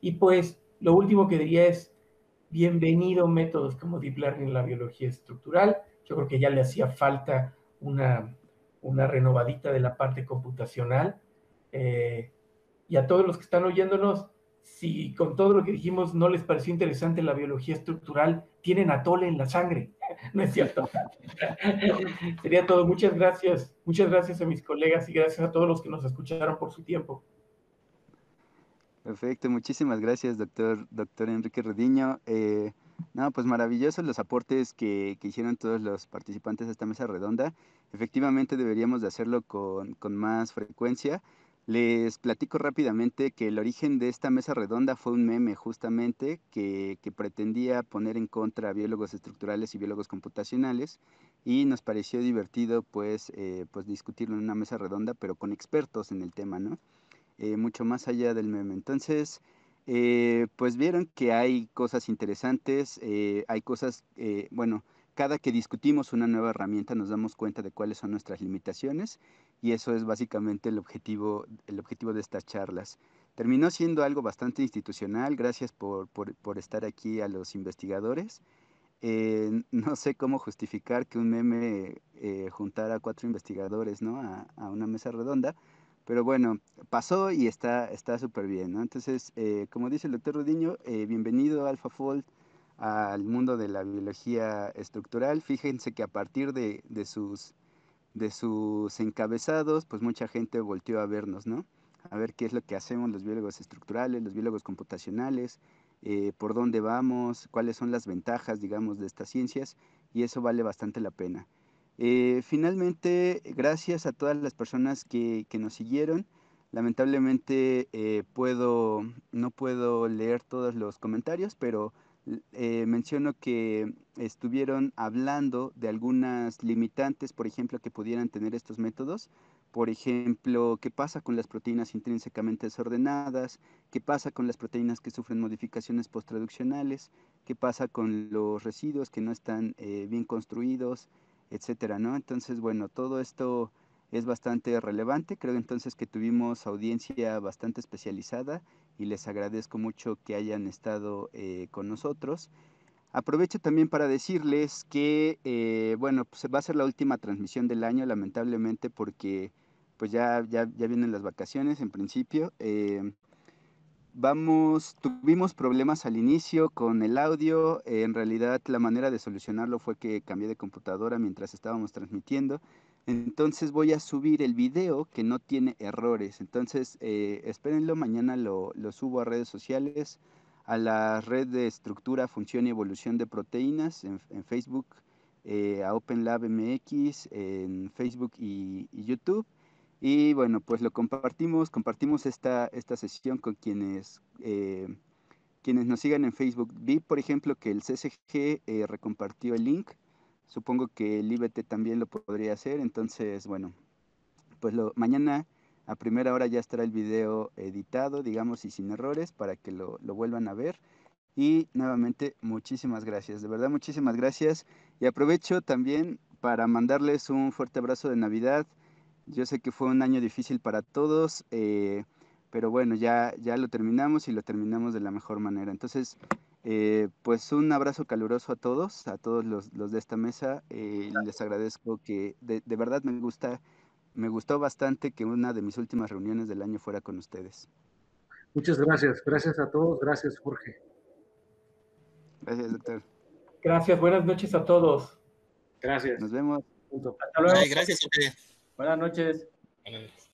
Y pues lo último que diría es, bienvenido métodos como Deep Learning en la biología estructural. Yo creo que ya le hacía falta una renovadita de la parte computacional. Y a todos los que están oyéndonos, si con todo lo que dijimos no les pareció interesante la biología estructural, tienen atole en la sangre. No es cierto. Sería todo. Muchas gracias. Muchas gracias a mis colegas y gracias a todos los que nos escucharon por su tiempo. Perfecto, muchísimas gracias, doctor Enrique Rodiño. No, pues maravillosos los aportes que hicieron todos los participantes de esta mesa redonda. Efectivamente deberíamos de hacerlo con más frecuencia. Les platico rápidamente que el origen de esta mesa redonda fue un meme justamente que pretendía poner en contra a biólogos estructurales y biólogos computacionales y nos pareció divertido pues discutirlo en una mesa redonda pero con expertos en el tema, ¿no? Mucho más allá del meme. Entonces, pues vieron que hay cosas interesantes, hay cosas, bueno, cada que discutimos una nueva herramienta nos damos cuenta de cuáles son nuestras limitaciones y eso es básicamente el objetivo de estas charlas. Terminó siendo algo bastante institucional, gracias por estar aquí a los investigadores. No sé cómo justificar que un meme juntara a 4 investigadores, ¿no? A una mesa redonda, pero bueno, pasó y está súper bien, ¿no? Entonces, como dice el doctor Rudiño, bienvenido AlphaFold al mundo de la biología estructural. Fíjense que a partir de sus encabezados, pues mucha gente volteó a vernos, ¿no? A ver qué es lo que hacemos los biólogos estructurales, los biólogos computacionales, por dónde vamos, cuáles son las ventajas, digamos, de estas ciencias, y eso vale bastante la pena. Finalmente, gracias a todas las personas que nos siguieron. Lamentablemente no puedo leer todos los comentarios, pero menciono que estuvieron hablando de algunas limitantes, por ejemplo, que pudieran tener estos métodos. Por ejemplo, ¿qué pasa con las proteínas intrínsecamente desordenadas? ¿Qué pasa con las proteínas que sufren modificaciones posttraduccionales? ¿Qué pasa con los residuos que no están bien construidos, etcétera, ¿no? Entonces, bueno, todo esto es bastante relevante. Creo entonces que tuvimos audiencia bastante especializada y les agradezco mucho que hayan estado con nosotros. Aprovecho también para decirles que, bueno, pues va a ser la última transmisión del año, lamentablemente, porque pues ya vienen las vacaciones en principio. Tuvimos problemas al inicio con el audio. En realidad la manera de solucionarlo fue que cambié de computadora mientras estábamos transmitiendo. Entonces voy a subir el video que no tiene errores. Entonces espérenlo, mañana lo subo a redes sociales, a la red de estructura, función y evolución de proteínas en Facebook, a OpenLab MX, en Facebook y YouTube. Y bueno, pues lo compartimos esta sesión con quienes nos sigan en Facebook. Vi, por ejemplo, que el CSG recompartió el link. Supongo que el IBT también lo podría hacer. Entonces, bueno, pues mañana a primera hora ya estará el video editado, digamos, y sin errores para que lo vuelvan a ver. Y nuevamente, muchísimas gracias. De verdad, muchísimas gracias. Y aprovecho también para mandarles un fuerte abrazo de Navidad. Yo sé que fue un año difícil para todos, pero bueno, ya lo terminamos y lo terminamos de la mejor manera. Entonces, pues un abrazo caluroso a todos los de esta mesa. Les agradezco que de verdad me gustó bastante que una de mis últimas reuniones del año fuera con ustedes. Muchas gracias. Gracias a todos. Gracias, Jorge. Gracias, doctor. Gracias. Buenas noches a todos. Gracias. Nos vemos. Hasta luego. Gracias, Jorge. Buenas noches. Buenas noches.